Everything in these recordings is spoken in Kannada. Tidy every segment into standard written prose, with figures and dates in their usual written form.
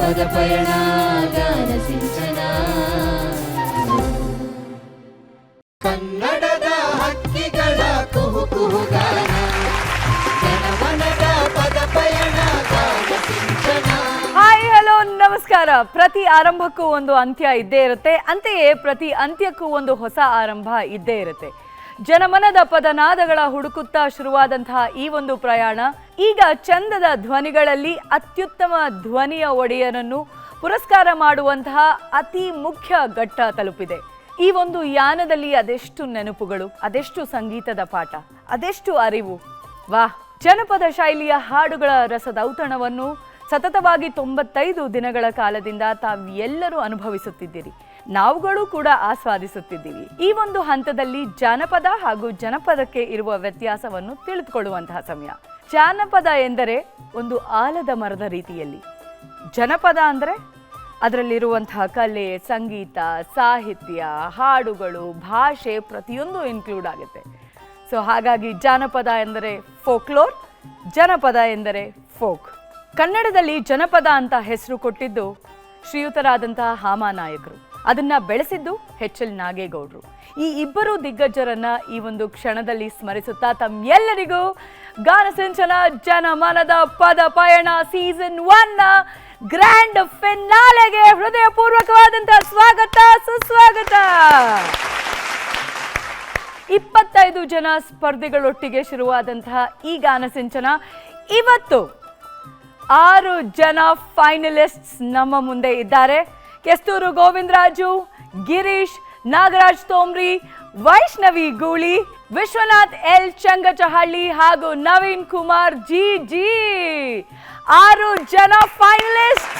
ಪದ ಪಯಣ ಗಾನ ಸಿಂಚನ. ಕನ್ನಡದ ಹಕ್ಕಿಗಳ ಕುಹು ಕುಹುಗಾನ, ಜನಮನದ ಪದ ಪಯಣ ಗಾನ ಸಿಂಚನ. ಹಾಯ್ ಹಲೋ ನಮಸ್ಕಾರ. ಪ್ರತಿ ಆರಂಭಕ್ಕೂ ಒಂದು ಅಂತ್ಯ ಇದ್ದೇ ಇರುತ್ತೆ, ಅಂತೆಯೇ ಪ್ರತಿ ಅಂತ್ಯಕ್ಕೂ ಒಂದು ಹೊಸ ಆರಂಭ ಇದ್ದೇ ಇರುತ್ತೆ. ಜನಮನದ ಪದನಾದಗಳ ಹುಡುಕುತ್ತಾ ಶುರುವಾದಂತಹ ಈ ಒಂದು ಪ್ರಯಾಣ ಈಗ ಚಂದದ ಧ್ವನಿಗಳಲ್ಲಿ ಅತ್ಯುತ್ತಮ ಧ್ವನಿಯ ಒಡೆಯನನ್ನು ಪುರಸ್ಕಾರ ಮಾಡುವಂತಹ ಅತಿ ಮುಖ್ಯ ಘಟ್ಟ ತಲುಪಿದೆ. ಈ ಒಂದು ಯಾನದಲ್ಲಿ ಅದೆಷ್ಟು ನೆನಪುಗಳು, ಅದೆಷ್ಟು ಸಂಗೀತದ ಪಾಠ, ಅದೆಷ್ಟು ಅರಿವು. ವಾಹ್! ಜನಪದ ಶೈಲಿಯ ಹಾಡುಗಳ ರಸದೌತಣವನ್ನು ಸತತವಾಗಿ 95 ದಿನಗಳ ಕಾಲದಿಂದ ತಾವೆಲ್ಲರೂ ಅನುಭವಿಸುತ್ತಿದ್ದೀರಿ, ನಾವುಗಳು ಕೂಡ ಆಸ್ವಾದಿಸುತ್ತಿದ್ದೀವಿ. ಈ ಒಂದು ಹಂತದಲ್ಲಿ ಜಾನಪದ ಹಾಗೂ ಜನಪದಕ್ಕೆ ಇರುವ ವ್ಯತ್ಯಾಸವನ್ನು ತಿಳಿದುಕೊಳ್ಳುವಂತಹ ಸಮಯ. ಜಾನಪದ ಎಂದರೆ ಒಂದು ಆಲದ ಮರದ ರೀತಿಯಲ್ಲಿ, ಜನಪದ ಅಂದರೆ ಅದರಲ್ಲಿರುವಂತಹ ಕಲೆ, ಸಂಗೀತ, ಸಾಹಿತ್ಯ, ಹಾಡುಗಳು, ಭಾಷೆ ಪ್ರತಿಯೊಂದು ಇನ್ಕ್ಲೂಡ್ ಆಗುತ್ತೆ. ಸೊ ಹಾಗಾಗಿ ಜಾನಪದ ಎಂದರೆ ಫೋಕ್ಲೋರ್, ಜನಪದ ಎಂದರೆ ಫೋಕ್. ಕನ್ನಡದಲ್ಲಿ ಜನಪದ ಅಂತ ಹೆಸರು ಕೊಟ್ಟಿದ್ದು ಶ್ರೀಯುತರಾದಂತಹ ಹಾಮಾನಾಯಕರು, ಅದನ್ನ ಬೆಳೆಸಿದ್ದು HL ನಾಗೇಗೌಡರು. ಈ ಇಬ್ಬರು ದಿಗ್ಗಜರನ್ನ ಈ ಒಂದು ಕ್ಷಣದಲ್ಲಿ ಸ್ಮರಿಸುತ್ತಾ ತಮ್ಮೆಲ್ಲರಿಗೂ ಗಾನಸಿಂಚನ ಜನಮನದ ಪದ ಪಯಣ ಸೀಸನ್ 1 ಗ್ರ್ಯಾಂಡ್ ಫಿನಾಲೆಗೆ ಹೃದಯಪೂರ್ವಕವಾದಂತಹ ಸ್ವಾಗತ, ಸುಸ್ವಾಗತ. 25 ಜನ ಸ್ಪರ್ಧಿಗಳೊಟ್ಟಿಗೆ ಶುರುವಾದಂತಹ ಈ ಗಾನಸಿಂಚನ ಇವತ್ತು 6 ಜನ ಫೈನಲಿಸ್ಟ್ಸ್ ನಮ್ಮ ಮುಂದೆ ಇದ್ದಾರೆ. ಕೆಸ್ತೂರು ಗೋವಿಂದರಾಜು, ಗಿರೀಶ್, ನಾಗರಾಜ್ ತೋಮ್ರಿ, ವೈಷ್ಣವಿ ಗೂಳಿ, ವಿಶ್ವನಾಥ್ ಎಲ್ ಚಂಗಚಹಳ್ಳಿ ಹಾಗೂ ನವೀನ್ ಕುಮಾರ್ ಜಿ. 6 ಜನ ಫೈನಲಿಸ್ಟ್.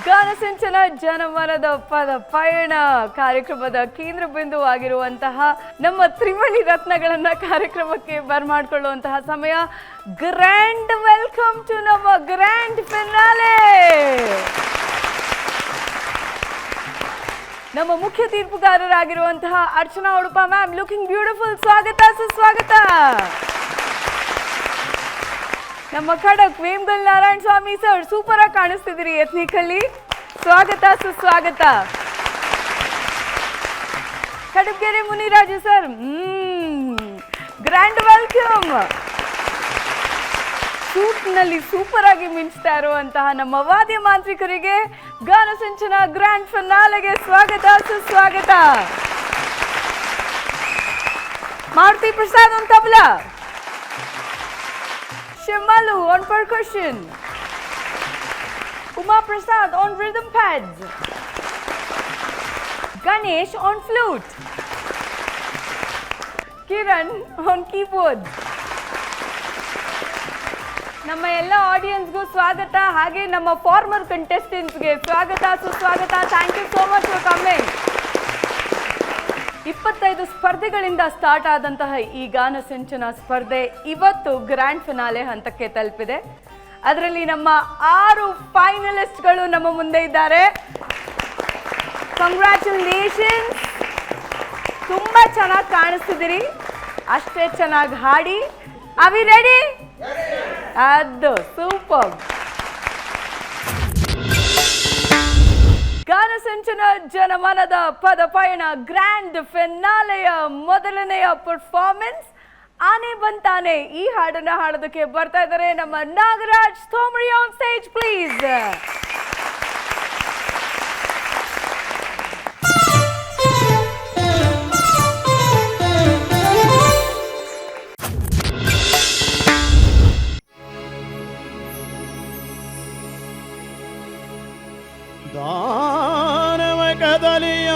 ಗಾನಸಿಂಚನ ಜನಮನದ ಪದ ಪಯಣ ಕಾರ್ಯಕ್ರಮದ ಕೇಂದ್ರ ಬಿಂದುವಾಗಿರುವಂತಹ ನಮ್ಮ ತ್ರಿವಳಿ ರತ್ನಗಳನ್ನ ಕಾರ್ಯಕ್ರಮಕ್ಕೆ ಬರ್ಮಾಡ್ಕೊಳ್ಳುವಂತಹ ಸಮಯ. ಗ್ರ್ಯಾಂಡ್ ವೆಲ್ಕಮ್ ಟು ನಮ್ಮ ಗ್ರ್ಯಾಂಡ್ ಫಿನಾಲೆ. ನಮ್ಮ ಮುಖ್ಯ ತೀರ್ಪುಗಾರರಾಗಿರುವಂತಹ Archana Udupa ma'am, looking beautiful. ಸ್ವಾಗತ, ಸುಸ್ವಾಗತ. ನಮ್ಮ ಖಡಕ್ ವೇಮಗಲ್ ನಾರಾಯಣ ಸ್ವಾಮಿ ಸರ್, ಸೂಪರ್ ಆಗಿ ಕಾಣಿಸ್ತಿದ್ದೀರಿ ಎತ್ನಿಕಲ್ಲಿ. ಸ್ವಾಗತ, ಸುಸ್ವಾಗತ. Kadabagere Muniraju sir, grand welcome. ಸೂಟ್ನಲ್ಲಿ ಸೂಪರ್ ಆಗಿ ಮಿಂಚ್ತಾ ಇರುವಂತಹ ನಮ್ಮ ವಾದ್ಯ ಮಾಂತ್ರಿಕರಿಗೆ ಗಾನಸಿಂಚನ ಗ್ರ್ಯಾಂಡ್ ಫಿನಾಲೆಗೆ ಸ್ವಾಗತ, ಸುಸ್ವಾಗತ. Maruti Prasad on tabla, Shimalu on percussion, Uma Prasad on rhythm pads, Ganesh on flute, Kiran on keyboard. ನಮ್ಮ ಎಲ್ಲ ಆಡಿಯನ್ಸ್ಗೂ ಸ್ವಾಗತ, ಹಾಗೆ ನಮ್ಮ ಫಾರ್ಮರ್ ಕಂಟೆಸ್ಟೆಂಟ್ಸ್ಗೆ ಸ್ವಾಗತ, ಸುಸ್ವಾಗತ. Thank you so much for coming. 25 ಸ್ಪರ್ಧೆಗಳಿಂದ ಸ್ಟಾರ್ಟ್ ಆದಂತಹ ಈ ಗಾನಸಿಂಚನ ಸ್ಪರ್ಧೆ ಇವತ್ತು ಗ್ರ್ಯಾಂಡ್ ಫಿನಾಲೆ ಹಂತಕ್ಕೆ ತಲುಪಿದೆ. ಅದರಲ್ಲಿ ನಮ್ಮ 6 ಫೈನಲಿಸ್ಟ್ಗಳು ನಮ್ಮ ಮುಂದೆ ಇದ್ದಾರೆ. ಕಂಗ್ರ್ಯಾಚುಲೇಷನ್ಸ್. ತುಂಬ ಚೆನ್ನಾಗಿ ಕಾಣಿಸ್ತಿದ್ದೀರಿ, ಅಷ್ಟೇ ಚೆನ್ನಾಗಿ ಹಾಡಿ. Are we ready? ಅದು ಸೂಪರ್. ಗಾನಸಿಂಚನ ಜನಮನದ ಪದ ಪಯಣ ಗ್ರ್ಯಾಂಡ್ ಫಿನಾಲೆಯ ಮೊದಲನೆಯ ಪರ್ಫಾರ್ಮೆನ್ಸ್ ಆನೆ ಬಂತಾನೆ. ಈ ಹಾಡನ್ನ ಹಾಡೋದಕ್ಕೆ ಬರ್ತಾ ಇದ್ದಾರೆ ನಮ್ಮ Nagaraj Thomri. On stage please. ದಾನವ ಕದಲಿಯ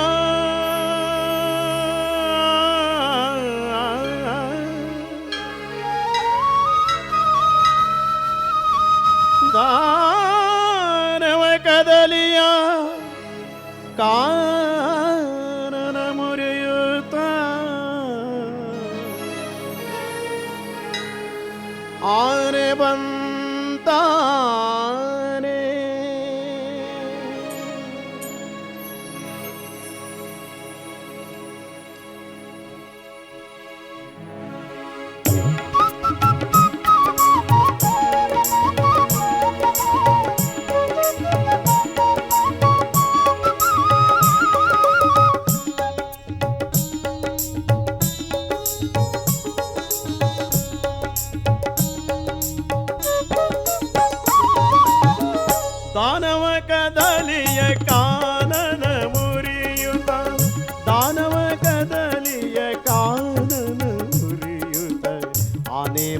ದಾನವ ಕದಲಿಯ ಕಾನನ ಮುರಿಯುತ್ತ ಆನೆ ಬಂತಾನೆ.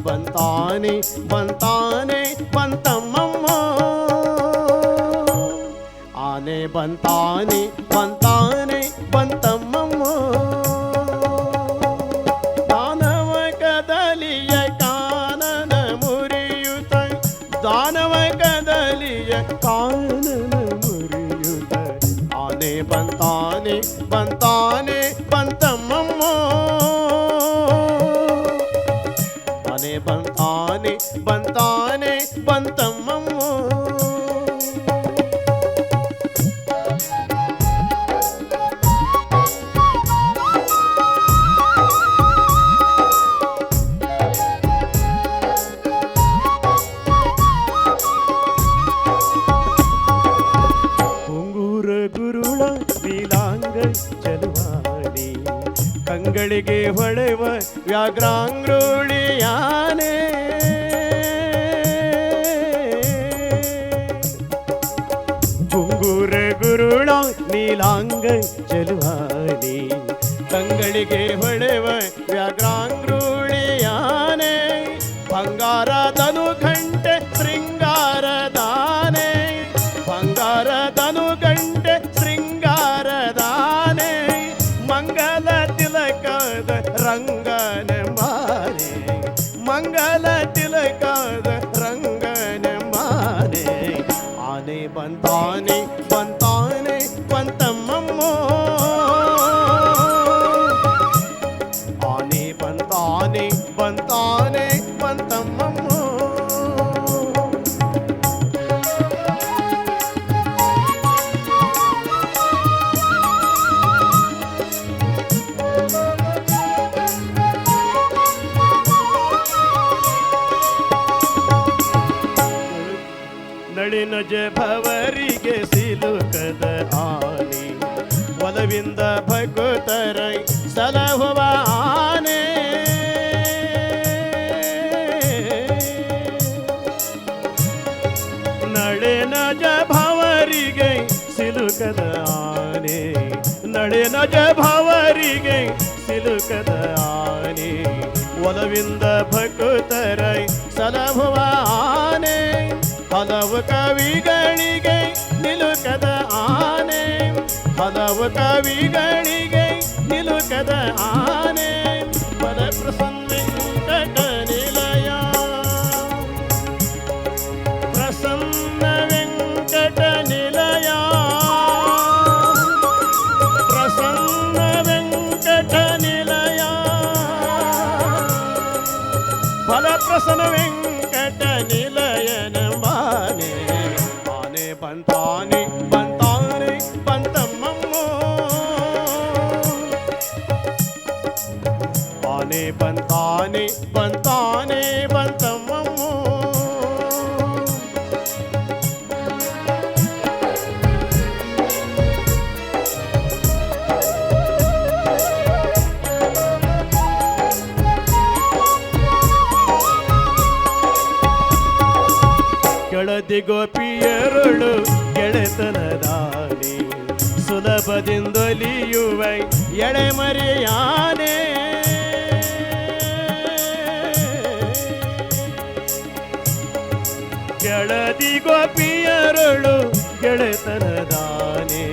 ಬಂತಾನೆ ಬಂತಾನೆ ಬಂತಮ್ಮಮ್ಮ ಆನೆ ಬಂತಾನೆ ಬಂತಾನೆ ಬಂತಮ್ಮಮ್ಮ ದಾನವ ಕದಲಿಯ ಕಾನನ ಮುರಿಯುತ್ತ ದಾನವ ಕದಲಿಯ ಕಾನನ ಮುರಿಯುತ್ತ ಆನೆ ಬಂತಾನೆ ಬಂತಾನೆ ಬಂತಮ್ಮಮ್ಮ ಆನೆ ಬಂತಾನೆ ಬಂತಾನೆ ಬಂತಮ್ಮಮ್ಮ ಗುರುಳ ನೀಲಾಂಗ ಚಲುವಾಡಿ ಕಂಗಳಿಗೆ ಹೊಳೆವ ವ್ಯಾಘ್ರಾಂಗ್ರೋಳಿಯಾನೆ ಗುಂಗೂರ ಗುರುಳ ನೀಲಾಂಗ ಚಲುವಾಡಿ ಕಂಗಳಿಗೆ ಹೊಳೆವ ವ್ಯಾಘ್ರಾಂಗ್ರೋಳಿಯಾನೆ ಬಂಗಾರದನು ಘಂಟೆ ಶೃಂಗಾರದಾನೆ ಬಂಗಾರದನು ಗಂಟೆ ಶೃಂಗಾರದಾನೆ ಮಂಗಲ ತಿಲಕದ ರಂಗನ ಮಾನೆ ಮಂಗಲ ತಿಲಕದ ರಂಗನ ಮಾನೆ ಆನೆ ಬಂತಾನೆ ಬಂತಾನೆ ಬಂತಮ್ಮಮ್ಮ ಆನೆ ಬಂತಾನೆ ಬಂತಾನೆ ಬಂತಮ್ಮಮ್ಮ ನಳಿನಜ ಭವರಿಗೆ ಸಿಲುಕದ ಆನೆ ಒಲವಿಂದ ಭಕ್ತರ ಸಲಹುವ ಆನೆ ನಳಿನಜ ಭವರಿಗೆ ಸಿಲುಕದ ಆನೆ ನಳಿನಜ ಭವರಿಗೆ ಸಿಲುಕದ ಆನೆ ಒಲವಿಂದ ಭಕ್ತರ ಸಲಹುವ ಆನೆ ಹಲವು ಕವಿಗಳಿಗೆ ನಿಲುಕದ ಆನೆ ಹಲವು ಕವಿಗಳಿಗೆ ನಿಲುಕದ ಆನೆ ಬಲ ಪ್ರಸನ್ನ ವೆಂಕಟ ನಿಲಯ ಪ್ರಸನ್ನ ವೆಂಕಟ ನಿಲಯ ಪ್ರಸನ್ನ ವೆಂಕಟ ನಿಲಯ ಬಲ ಪ್ರಸನ್ನ ವೆಂಕಟ ನಿಲಯನ ಆನೆ ಬಂತಾನೆ ಬಂತಾನೆ ಬಂತಮ್ಮಮ್ಮ ಆನೆ ಬಂತಾನೆ ಬಂತಾನೆ ಬಂತಮ್ಮಮ್ಮ ಕೆಳದಿ ಗೋಪಿಯರುಳು ಗೆಳೆತನದಾನೆ ಸುಲಭದಿಂದಲಿಯುವ ಎಳೆಮರೆಯಾನೆ ಕೆಳದಿ ಗೋಪಿಯರುಳು ಗೆಳೆತನದಾನೆ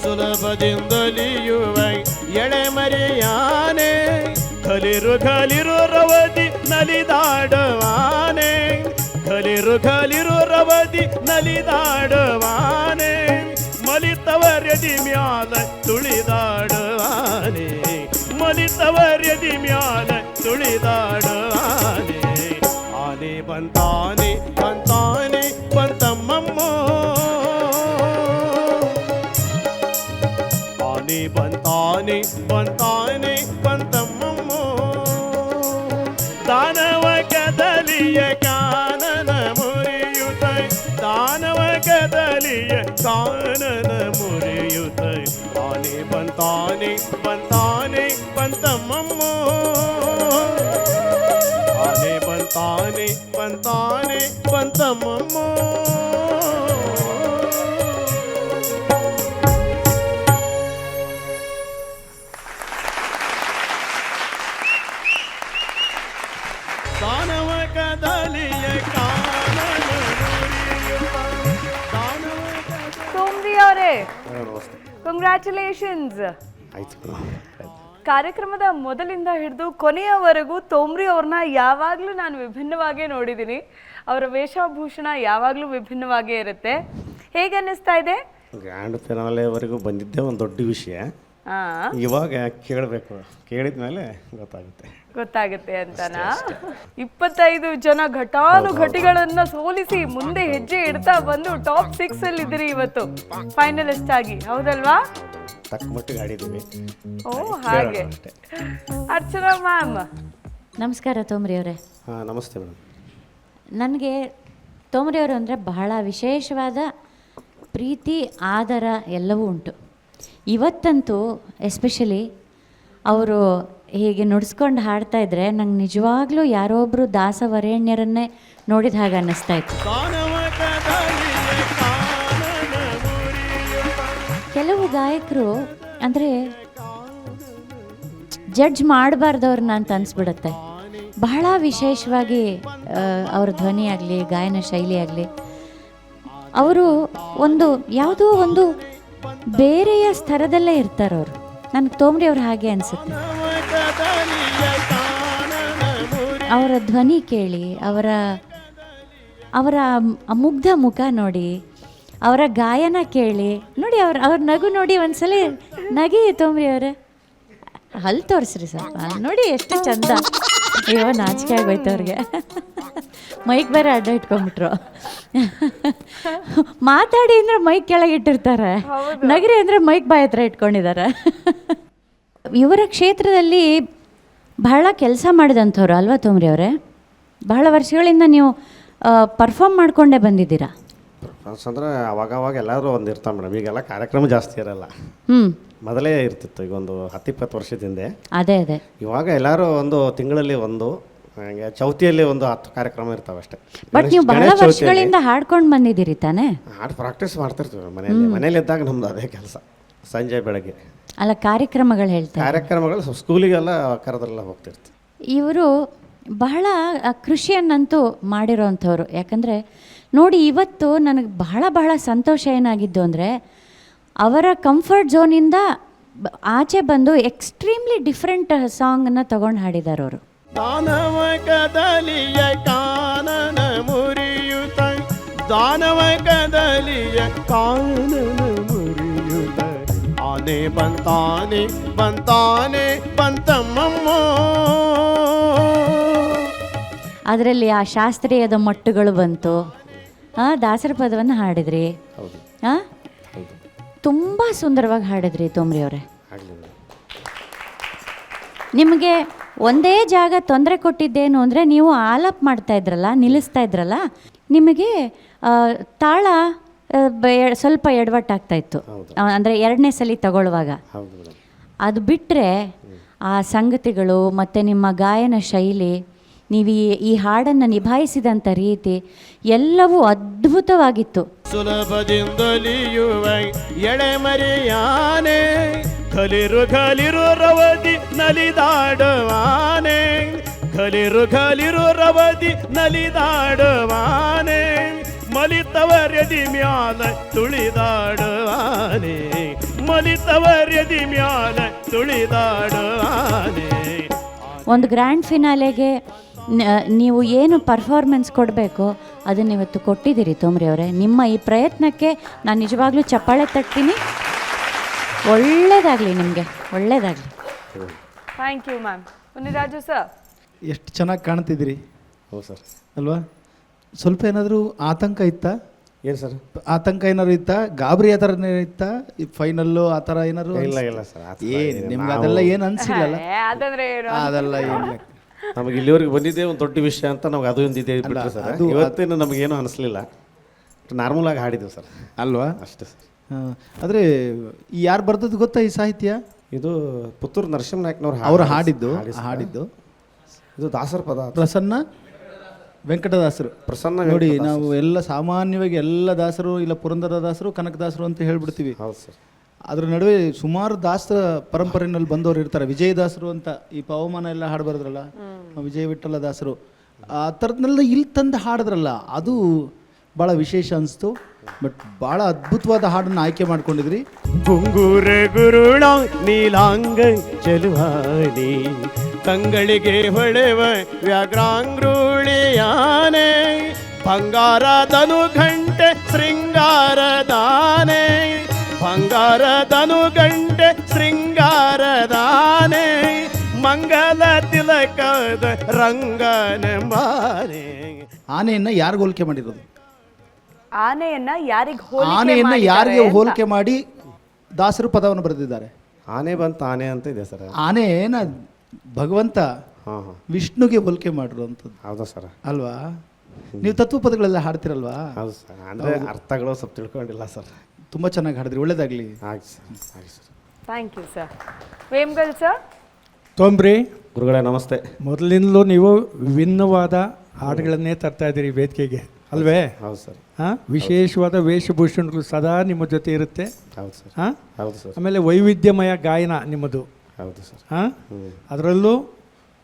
ಸುಲಭದಿಂದಲಿಯುವ ಎಳೆಮರೆಯಾನೆ ಕಲಿರು ಕಲಿರು ರವದಿ ನಲಿದಾಡವಾನೆ ಕಲಿರು ಕಲಿರು ರವದಿ ನಲಿದಾಡವಾನೆ ಮಲಿತವರ್ಯದಿ ಮ್ಯಾಲ ತುಳಿದಾಡವಾನೆ ಮಲಿತವರ್ಯದಿ ಮ್ಯಾಲ ತುಳಿದಾಡವಾನೆ ಆನೆ ಬಂತಾನೆ ಬಂತಾನೆ ಬಂತಮ್ಮಮ್ಮ ಆನೆ ಬಂತಾನೆ ಬಂತಾನೆ ಬಂತಮ್ಮಮ್ಮ ದಾನವ ಕದಲಿಯ ಕಾನನ ಮುರಿಯುತ್ತ ದಾನವ ಕದಲಿಯ ಕಾನನ ಮುರಿಯುತ್ತ ಆನೆ ಬಂತಾನೆ ಬಂತಾನೆ ಬಂತಮ್ಮಮ್ಮ ಆನೆ ಬಂತಾನೆ ಬಂತಾನೆ ಬಂತಮ್ಮಮ್ಮ ದಾನವ ಕಂಗ್ರ್ಯಾಚುಲೇಷನ್ಸ್. ಆಯ್ತು. ಕಾರ್ಯಕ್ರಮದ ಮೊದಲಿಂದ ಹಿಡಿದು ಕೊನೆಯವರೆಗೂ ತೋಮ್ರಿ ಅವ್ರನ್ನ ಯಾವಾಗಲೂ ನಾನು ವಿಭಿನ್ನವಾಗೇ ನೋಡಿದ್ದೀನಿ. ಅವರ ವೇಷಭೂಷಣ ಯಾವಾಗಲೂ ವಿಭಿನ್ನವಾಗೇ ಇರುತ್ತೆ. ಹೇಗೆ ಅನ್ನಿಸ್ತಾ ಇದೆ? ಗ್ರ್ಯಾಂಡ್ ಫಿನಾಲೆವರೆಗೂ ಬಂದಿದ್ದೇ ಒಂದು ದೊಡ್ಡ ವಿಷಯ. ಇವಾಗ ಕೇಳಬೇಕು, ಕೇಳಿದ ಮೇಲೆ ಗೊತ್ತಾಗುತ್ತೆ ಅಂತನಾ? 25 ಜನ ಘಟಾನುಘಟಿಗಳನ್ನ ಸೋಲಿಸಿ ಮುಂದೆ ಹೆಜ್ಜೆ ಇಡ್ತಾ ಬಂದು ಟಾಪ್ 6 ಅಲ್ಲಿ ಇದ್ದೀರಿ ಇವತ್ತು ಫೈನಲಿಸ್ಟ್ ಆಗಿ, ಹೌದಲ್ವಾ? ತಕ್ಕ ಮಟ್ಟಿಗೆ ಆಡಿದ್ದೀವಿ. ಓ ಹಾಗೆ. ಅರ್ಚನಾ ಮ್ಯಾಮ್ ನಮಸ್ಕಾರ ತೋಮ್ರಿ ಅವರೇ. ಹಾಂ ನಮಸ್ತೆ ಮೇಡಮ್. ನನಗೆ ತೋಮ್ರಿ ಅವರು ಅಂದರೆ ಬಹಳ ವಿಶೇಷವಾದ ಪ್ರೀತಿ ಆದರ ಎಲ್ಲವೂ ಉಂಟು. ಇವತ್ತಂತೂ ಎಸ್ಪೆಷಲಿ ಅವರು ಹೀಗೆ ನುಡಿಸ್ಕೊಂಡು ಹಾಡ್ತಾ ಇದ್ರೆ ನಂಗೆ ನಿಜವಾಗ್ಲೂ ಯಾರೊಬ್ಬರು ದಾಸವರೇಣ್ಯರನ್ನೇ ನೋಡಿದ ಹಾಗೆ ಅನ್ನಿಸ್ತಾ ಇತ್ತು. ಕೆಲವು ಗಾಯಕರು ಅಂದರೆ ಜಡ್ಜ್ ಮಾಡಬಾರ್ದವ್ರನ್ನ ಅಂತ ಅನಿಸ್ಬಿಡುತ್ತೆ. ಬಹಳ ವಿಶೇಷವಾಗಿ ಅವ್ರ ಧ್ವನಿ ಆಗಲಿ ಗಾಯನ ಶೈಲಿ ಆಗಲಿ ಅವರು ಒಂದು ಯಾವುದೋ ಒಂದು ಬೇರೆಯ ಸ್ತರದಲ್ಲೇ ಇರ್ತಾರವರು. ನನಗೆ ತೋಮ್ರಿ ಅವ್ರು ಹಾಗೆ ಅನಿಸುತ್ತೆ. ಅವರ ಧ್ವನಿ ಕೇಳಿ, ಅವರ ಮುಗ್ಧ ಮುಖ ನೋಡಿ, ಅವರ ಗಾಯನ ಕೇಳಿ ನೋಡಿ, ಅವ್ರ ನಗು ನೋಡಿ, ಒಂದ್ಸಲ ನಗಿ ತೋಮ್ರಿ ಅವರೇ. ಹಲ್ ತೋರಿಸ್ರಿ ಸ್ವಲ್ಪ ನೋಡಿ ಎಷ್ಟು ಚಂದ. ಅಯ್ಯೋ ನಾಚಿಕೆ ಆಗೋಯ್ತು ಅವ್ರಿಗೆ. ಮೈಕ್ ಬೇರೆ ಅಡ್ಡ ಇಟ್ಕೊಂಡ್ಬಿಟ್ರು. ಮಾತಾಡಿ ಅಂದರೆ ಮೈಕ್ ಕೆಳಗೆ ಇಟ್ಟಿರ್ತಾರೆ, ನಗರಿ ಅಂದರೆ ಮೈಕ್ ಬಾಯಿ ಹತ್ರ ಇಟ್ಕೊಂಡಿದ್ದಾರೆ. ಇವರ ಕ್ಷೇತ್ರದಲ್ಲಿ ಬಹಳ ಕೆಲಸ ಮಾಡಿದಂಥವ್ರು ಅಲ್ವಾ ತೋಮ್ರಿ ಅವರೇ? ಬಹಳ ವರ್ಷಗಳಿಂದ ನೀವು ಪರ್ಫಾರ್ಮ್ ಮಾಡಿಕೊಂಡೇ ಬಂದಿದ್ದೀರಾ. ಅಂದರೆ ಅವಾಗ ಎಲ್ಲರೂ ಒಂದು ಇರ್ತಾರೆ ಮೇಡಮ್. ಈಗೆಲ್ಲ ಕಾರ್ಯಕ್ರಮ ಜಾಸ್ತಿ ಇರಲ್ಲ. ಮೊದಲೇ ಇರ್ತಿತ್ತು, ಈಗ ಒಂದು 10-20 ವರ್ಷದಿಂದ. ಅದೇ ಇವಾಗ ಎಲ್ಲರೂ ಒಂದು ತಿಂಗಳಲ್ಲಿ ಒಂದು ಹಂಗೆ ಚೌತಿಯಲ್ಲಿ ಒಂದು 10 ಕಾರ್ಯಕ್ರಮ ಇರ್ತಾವೆ ಅಷ್ಟೇ. ಬಟ್ ನೀವು ಬಹಳ ವರ್ಷಗಳಿಂದ ಹಾಡ್ಕೊಂಡು ಬಂದಿದ್ದೀರಿ ತಾನೇ? ಹಾಡು ಪ್ರಾಕ್ಟೀಸ್ ಮಾಡ್ತಿರ್ತೀವಿ ಮನೇಲಿ ಇದ್ದಾಗ. ನಮ್ದು ಅದೇ ಕೆಲಸ, ಸಂಜೆ ಬೆಳಗ್ಗೆ ಅಲ್ಲ ಕಾರ್ಯಕ್ರಮಗಳು ಹೇಳ್ತಾರೆ. ಕಾರ್ಯಕ್ರಮಗಳು ಸ್ಕೂಲಿಗೆಲ್ಲ ಕರೆದ್ರೆಲ್ಲ ಹೋಗ್ತಿರ್ತೀವಿ. ಇವರು ಬಹಳ ಕೃಷಿಯನ್ನಂತೂ ಮಾಡಿರೋವಂಥವ್ರು. ಯಾಕಂದರೆ ನೋಡಿ ಇವತ್ತು ನನಗೆ ಬಹಳ ಸಂತೋಷ ಏನಾಗಿದ್ದು ಅಂದರೆ ಅವರ ಕಂಫರ್ಟ್ ಝೋನಿಂದ ಆಚೆ ಬಂದು ಎಕ್ಸ್ಟ್ರೀಮ್ಲಿ ಡಿಫ್ರೆಂಟ್ ಸಾಂಗನ್ನು ತಗೊಂಡು ಹಾಡಿದ್ದಾರೆ ಅವರು. ದಾನವ ಕದಲಿಯ ಕಾನನ ಮುರಿಯುತ್ತ, ದಾನವ ಕದಲಿಯ ಕಾನನ ಮುರಿಯುತ್ತ, ಆನೆ ಬಂತಾನೆ ಬಂತಾನೆ ಬಂತಮ್ಮಮ್ಮ. ಅದರಲ್ಲಿ ಆ ಶಾಸ್ತ್ರೀಯದ ಮಟ್ಟುಗಳು ಬಂತು. ದಾಸರ ಪದವನ್ನು ಹಾಡಿದ್ರಿ. ತುಂಬ ಸುಂದರವಾಗಿ ಹಾಡಿದ್ರಿ ತೋಮ್ರಿ ಅವರೇ. ನಿಮಗೆ ಒಂದೇ ಜಾಗ ತೊಂದರೆ ಕೊಟ್ಟಿದ್ದೇನು ಅಂದರೆ ನೀವು ಆಲಾಪ್ ಮಾಡ್ತಾ ಇದ್ರಲ್ಲ, ನಿಲ್ಲಿಸ್ತಾ ಇದ್ರಲ್ಲ, ನಿಮಗೆ ತಾಳ ಸ್ವಲ್ಪ ಎಡವಟ್ಟಾಗ್ತಾ ಇತ್ತು. ಅಂದರೆ 2ನೇ ಸಲ ತಗೊಳ್ಳುವಾಗ. ಅದು ಬಿಟ್ಟರೆ ಆ ಸಂಗತಿಗಳು ಮತ್ತು ನಿಮ್ಮ ಗಾಯನ ಶೈಲಿ, ನೀವು ಈ ಹಾಡನ್ನು ನಿಭಾಯಿಸಿದಂಥ ರೀತಿ ಎಲ್ಲವೂ ಅದ್ಭುತವಾಗಿತ್ತು. ಸುಲಭದಿಂದಲಿಯುವ ಎಳೆಮರಿಯಾನೆ, ಖಲಿರು ರವದಿ ನಲಿದಾಡುವಾನೆ, ಖಲಿರು ರವದಿ ನಲಿದಾಡುವಾನೆ, ಮಲಿತವರ್ಯದಿ ಮ್ಯಾಲ ತುಳಿದಾಡುವಾನೆ, ಮಲಿತವರ್ಯದಿ ಮ್ಯಾಲ ತುಳಿದಾಡುವಾನೆ. ಒಂದು ಗ್ರ್ಯಾಂಡ್ ಫಿನಾಲೆಗೆ ನೀವು ಏನು ಪರ್ಫಾರ್ಮೆನ್ಸ್ ಕೊಡಬೇಕು ಅದನ್ನು ಇವತ್ತು ಕೊಟ್ಟಿದ್ದೀರಿ ತೋಮ್ರಿ ಅವರೇ. ನಿಮ್ಮ ಈ ಪ್ರಯತ್ನಕ್ಕೆ ನಾನು ನಿಜವಾಗ್ಲೂ ಚಪ್ಪಾಳೆ ತಟ್ತೀನಿ. ಒಳ್ಳೆಯದಾಗಲಿ ನಿಮಗೆ, ಒಳ್ಳೆಯದಾಗಲಿ. Thank you ma'am. Muniraju sir, ಎಷ್ಟು ಚೆನ್ನಾಗಿ ಕಾಣ್ತಿದ್ದೀರಿ. ಹೌದು ಸರ್. ಅಲ್ವಾ? ಸ್ವಲ್ಪ ಏನಾದರೂ ಆತಂಕ ಇತ್ತಾ? ಏನು ಸರ್ ಆತಂಕ ಏನಾದ್ರು ಇತ್ತಾ? ಗಾಬರಿ ಆ ಥರ ಇತ್ತಾ? ಈ ಫೈನಲ್ಲು ಆ ಥರ ಏನಾದ್ರು? ಇಲ್ಲ ಸರ್. ಏನು ನಿಮ್ಗೆ ಅದೆಲ್ಲ ಏನು ಅನಿಸಿಲ್ಲಲ್ಲ? ಅದೆಲ್ಲ ಏನಿಲ್ಲ. ನಮಗೆ ಇಲ್ಲಿವರೆಗೆ ಬಂದಿದ್ದೇ ಒಂದು ದೊಡ್ಡ ವಿಷಯ ಅಂತ ನಮ್ಗೆ ಅದು ಒಂದಿದೆ ಬಿಟ್ಟರೆ ಸರ್. ಇವತ್ತೇನು ನಮಗೇನು ಅನಿಸ್ಲಿಲ್ಲ, ನಾರ್ಮಲ್ ಆಗಿ ಹಾಡಿದ್ದೀವಿ ಸರ್. ಅಲ್ವಾ? ಅಷ್ಟೇ ಸರ್. ಆದರೆ ಯಾರು ಬರ್ದದ್ದು ಗೊತ್ತಾ ಈ ಸಾಹಿತ್ಯ? ಇದು ಪುತ್ತೂರು ನರಸಿಂಹನಾಯ್ಕನವ್ರು ಅವರು ಹಾಡಿದ್ದು. ಇದು ದಾಸರ ಪದ. ಪ್ರಸನ್ನ ವೆಂಕಟದಾಸರು. ಪ್ರಸನ್ನ ನೋಡಿ, ನಾವು ಎಲ್ಲ ಸಾಮಾನ್ಯವಾಗಿ ಎಲ್ಲ ದಾಸರು ಇಲ್ಲ ಪುರಂದರ ದಾಸರು ಕನಕದಾಸರು ಅಂತ ಹೇಳ್ಬಿಡ್ತೀವಿ. ಹೌದು ಸರ್. ಅದ್ರ ನಡುವೆ ಸುಮಾರು ದಾಸರ ಪರಂಪರೆಯಲ್ಲಿ ಬಂದವರು ಇರ್ತಾರೆ. ವಿಜಯದಾಸರು ಅಂತ ಈ ಪವಮಾನ ಎಲ್ಲ ಹಾಡು ಬರೆದ್ರಲ್ಲ, ವಿಜಯ ವಿಠಲ ದಾಸರು, ಆ ಥರದ್ನೆಲ್ಲ ಇಲ್ಲಿ ತಂದು ಹಾಡಿದ್ರಲ್ಲ, ಅದು ಭಾಳ ವಿಶೇಷ ಅನಿಸ್ತು. ಬಟ್ ಭಾಳ ಅದ್ಭುತವಾದ ಹಾಡನ್ನು ಆಯ್ಕೆ ಮಾಡ್ಕೊಂಡಿದ್ರಿ. ಗುಂಗೂರ ಗುರುಣ ನೀಲಾಂಗ ಚೆಲುವಾಣಿ ಕಂಗಳಿಗೆ ಹೊಳೆವ ವ್ಯಾಘ್ರಾಂಗ್ರೂಳಿಯಾನೆ ಬಂಗಾರದನು ಗಂಟೆ ಶೃಂಗಾರದಾನೆ ಬಂಗಾರದನು ಗಂಟೆ ಶೃಂಗಾರದಾನೆ ಮಂಗಲ ತಿಲಕದ ರಂಗನ ಮಾನೆ. ಆನೆಯನ್ನು ಯಾರಿಗೆ ಹೋಲಿಕೆ ಮಾಡಿರೋದು? ಆನೆಯನ್ನ ಯಾರಿಗೆ ಆನೆಯನ್ನ ಯಾರಿಗೆ ಹೋಲಿಕೆ ಮಾಡಿ ದಾಸರು ಪದವನ್ನು ಬರೆದಿದ್ದಾರೆ? ಆನೆ ಬಂತ ಆನೆ ಅಂತ ಇದೆ ಸರ್. ಆನೆನ ಭಗವಂತ ಹಾಂ ಹಾಂ ವಿಷ್ಣುಗೆ ಹೋಲಿಕೆ ಮಾಡಿರುವಂಥದ್ದು ಹೌದಾ ಸರ್? ಅಲ್ವಾ? ನೀವು ತತ್ವ ಪದಗಳೆಲ್ಲ ಹಾಡ್ತಿರಲ್ವಾ? ಹೌದು ಸರ್. ಅಂದರೆ ಅರ್ಥಗಳು ಸ್ವಲ್ಪ ತಿಳ್ಕೊಂಡಿಲ್ಲ ಸರ್. ತುಂಬ ಚೆನ್ನಾಗಿ ಹಾಡಿದ್ರಿ, ಒಳ್ಳೇದಾಗಲಿ. ಆಯ್ತು ಸರ್, ಆಯ್ತು sir. Thank you sir. Vemagal sir. Tombri ಗುರುಗಳೇ ನಮಸ್ತೆ. ಮೊದಲಿಂದಲೂ ನೀವು ವಿಭಿನ್ನವಾದ ಹಾಡುಗಳನ್ನೇ ತರ್ತಾ ಇದ್ದೀರಿ ವೇದಿಕೆಗೆ, ಅಲ್ವೇ? ಹೌದು ಸರ್. ಹಾಂ, ವಿಶೇಷವಾದ ವೇಷಭೂಷಣಗಳು ಸದಾ ನಿಮ್ಮ ಜೊತೆ ಇರುತ್ತೆ. ಹೌದು ಸರ್. ಹಾಂ, ಹೌದು ಸರ್. ಆಮೇಲೆ ವೈವಿಧ್ಯಮಯ ಗಾಯನ ನಿಮ್ಮದು. ಹೌದು ಸರ್. ಹಾಂ, ಅದರಲ್ಲೂ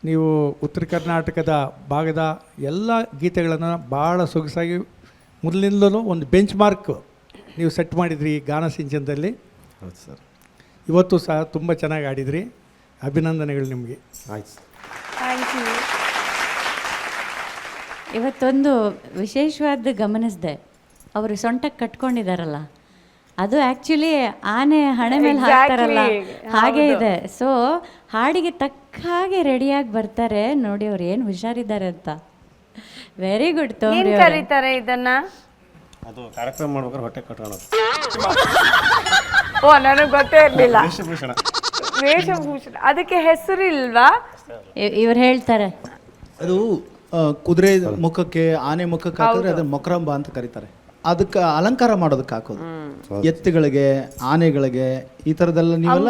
ನೀವು ಉತ್ತರ ಕರ್ನಾಟಕದ ಭಾಗದ ಎಲ್ಲ ಗೀತೆಗಳನ್ನು ಭಾಳ ಸೊಗಸಾಗಿ ಮೊದಲಿಂದಲೂ ಒಂದು ಬೆಂಚ್ ಮಾರ್ಕ್ ನೀವು ಸೆಟ್ ಮಾಡಿದ್ರಿ ಈ ಗಾನ ಸಿಂಚನದಲ್ಲಿ. ಹೌದು ಸರ್. ಇವತ್ತು ಸಹ ತುಂಬ ಚೆನ್ನಾಗಿ ಆಡಿದ್ರಿ. ಅಭಿನಂದನೆಗಳು ನಿಮಗೆ. ಆಯ್ತು ಸರ್. Thank you. ಇವತ್ತೊಂದು ವಿಶೇಷವಾದ ಗಮನಿಸಿದೆ, ಅವರು ಸೊಂಟಕ್ಕೆ ಕಟ್ಕೊಂಡಿದ್ದಾರಲ್ಲ, ಅದು ಆ್ಯಕ್ಚುಲಿ ಆನೆ ಹಣೆ ಮೇಲೆ ಹಾಕ್ತಾರಲ್ಲ ಹಾಗೆ ಇದೆ. ಸೊ ಹಾಡಿಗೆ ತಕ್ಕ ಹಾಗೆ ರೆಡಿಯಾಗಿ ಬರ್ತಾರೆ ನೋಡಿ, ಅವ್ರು ಏನು ಹುಷಾರಿದ್ದಾರೆ ಅಂತ. Very good. ಏನ್ ಕರೀತಾರೆ ಇದನ್ನ? ಅದು ಕಾರ್ಯಕ್ರಮ ಮಾಡ್ಬೇಕಾದ್ರೆ ಹೊಟ್ಟೆ ಕಟ್ಕೊಳ್ಳೋದು. ಓ, ನನಗೆ ಗೊತ್ತೇ ಇರಲಿಲ್ಲ. ವೇಷಭೂಷಣ. ವೇಷಭೂಷಣ, ಅದಕ್ಕೆ ಹೆಸರು ಇಲ್ವಾ? ಇವ್ರು ಹೇಳ್ತಾರೆ ಅದು ಕುದುರೆ ಮುಖಕ್ಕೆ, ಆನೆ ಮುಖಕ್ಕೆ ಹಾಕಿದ್ರೆ ಅದನ್ನ ಮೊಕ್ರಂಬ ಅಂತ ಕರೀತಾರೆ. ಅದಕ್ಕೆ ಅಲಂಕಾರ ಮಾಡೋದಕ್ಕೆ ಹಾಕೋದು. ಎತ್ತುಗಳಿಗೆ, ಆನೆಗಳಿಗೆ, ಈ ಥರದ್ದೆಲ್ಲ ನೀವೆಲ್ಲ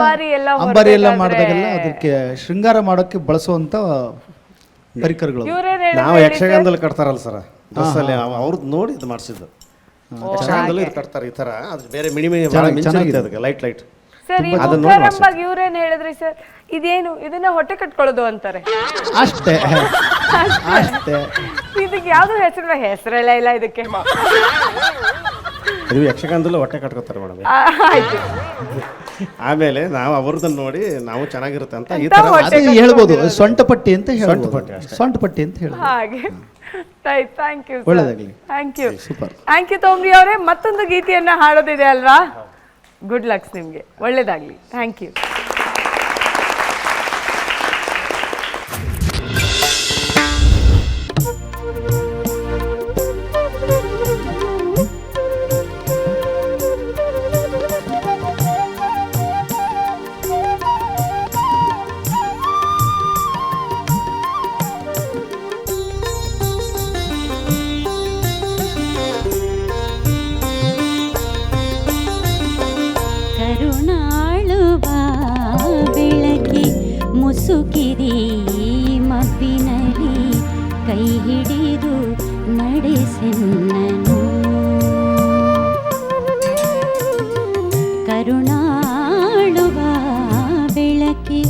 ಅಂಬಾರಿ ಎಲ್ಲ ಮಾಡಿದಾಗೆಲ್ಲ ಅದಕ್ಕೆ ಶೃಂಗಾರ ಮಾಡೋಕ್ಕೆ ಬಳಸುವಂಥ ಪರಿಕರಗಳು. ನಾವು ಯಕ್ಷಗಾನದಲ್ಲಿ ಕಟ್ತಾರಲ್ಲ ಸರ್, ಬಸ್ಸಲ್ಲಿ ಅವ್ರದ್ದು ನೋಡಿ ಇದು ಮಾಡಿಸಿದ್ದು. ಯಕ್ಷಗಾನದಲ್ಲಿ ಇದು ಕಟ್ತಾರೆ ಈ ಥರ. ಅದು ಬೇರೆ ಚೆನ್ನಾಗಿದೆ ಅದಕ್ಕೆ ಲೈಟ್ ಲೈಟ್. ಸರ್, ಮುಖರಂಬಾಗಿ ಇವ್ರೇನು ಹೇಳಿದ್ರಿ ಸರ್? ಇದೇನು ಇದನ್ನ ಹೊಟ್ಟೆ ಕಟ್ಕೊಳ್ಳೋದು ಅಂತಾರೆ ಅಷ್ಟೇ ಅಷ್ಟೇ. ಇದಕ್ಕೆ ಯಾವ್ದು ಹೆಸರೆಲ್ಲ ಇಲ್ಲ ಇದಕ್ಕೆ. ಇದು ಯಕ್ಷಗಾನದಲ್ಲೂ ಹೊಟ್ಟೆ ಕಟ್ಕೋತಾರೆ ಮೇಡಮ್. ಆಯ್ತು. ಆಮೇಲೆ ನಾವು ಅವ್ರದನ್ನ ನೋಡಿ ನಾವು ಚೆನ್ನಾಗಿರುತ್ತೆ ಅಂತ ಈ ಎಂತ ತರ ಹೊಟ್ಟೆ ಅದು ಹೇಳ್ಬೋದು, ಸೊಂಟಪಟ್ಟಿ ಅಂತ ಹೇಳ್ಬೋದು. ಸೊಂಟಪಟ್ಟಿ ಅಷ್ಟೇ. ಸೊಂಟಪಟ್ಟಿ ಅಂತ ಹೇಳ್ಬೋದು. ಹಾಗೆ. Thank you. ಒಳ್ಳೆದಾಗ್ಲಿ. Thank you. Super. Thank you Thomri ಅವರೇ. ಮತ್ತೊಂದು ಗೀತೆಯನ್ನ ಹಾಡೋದಿದೆ ಅಲ್ವಾ? ಗುಡ್ ಲಕ್ಸ್ ನಿಮಗೆ, ಒಳ್ಳೇದಾಗ್ಲಿ. Thank you. ಮುಸುಕಿರಿ ಮಬ್ಬಿನಲ್ಲಿ ಕೈ ಹಿಡಿದು ನಡೆಸೆನ್ನನು. ಕರುಣಾಳುವ ಬೆಳಕಿ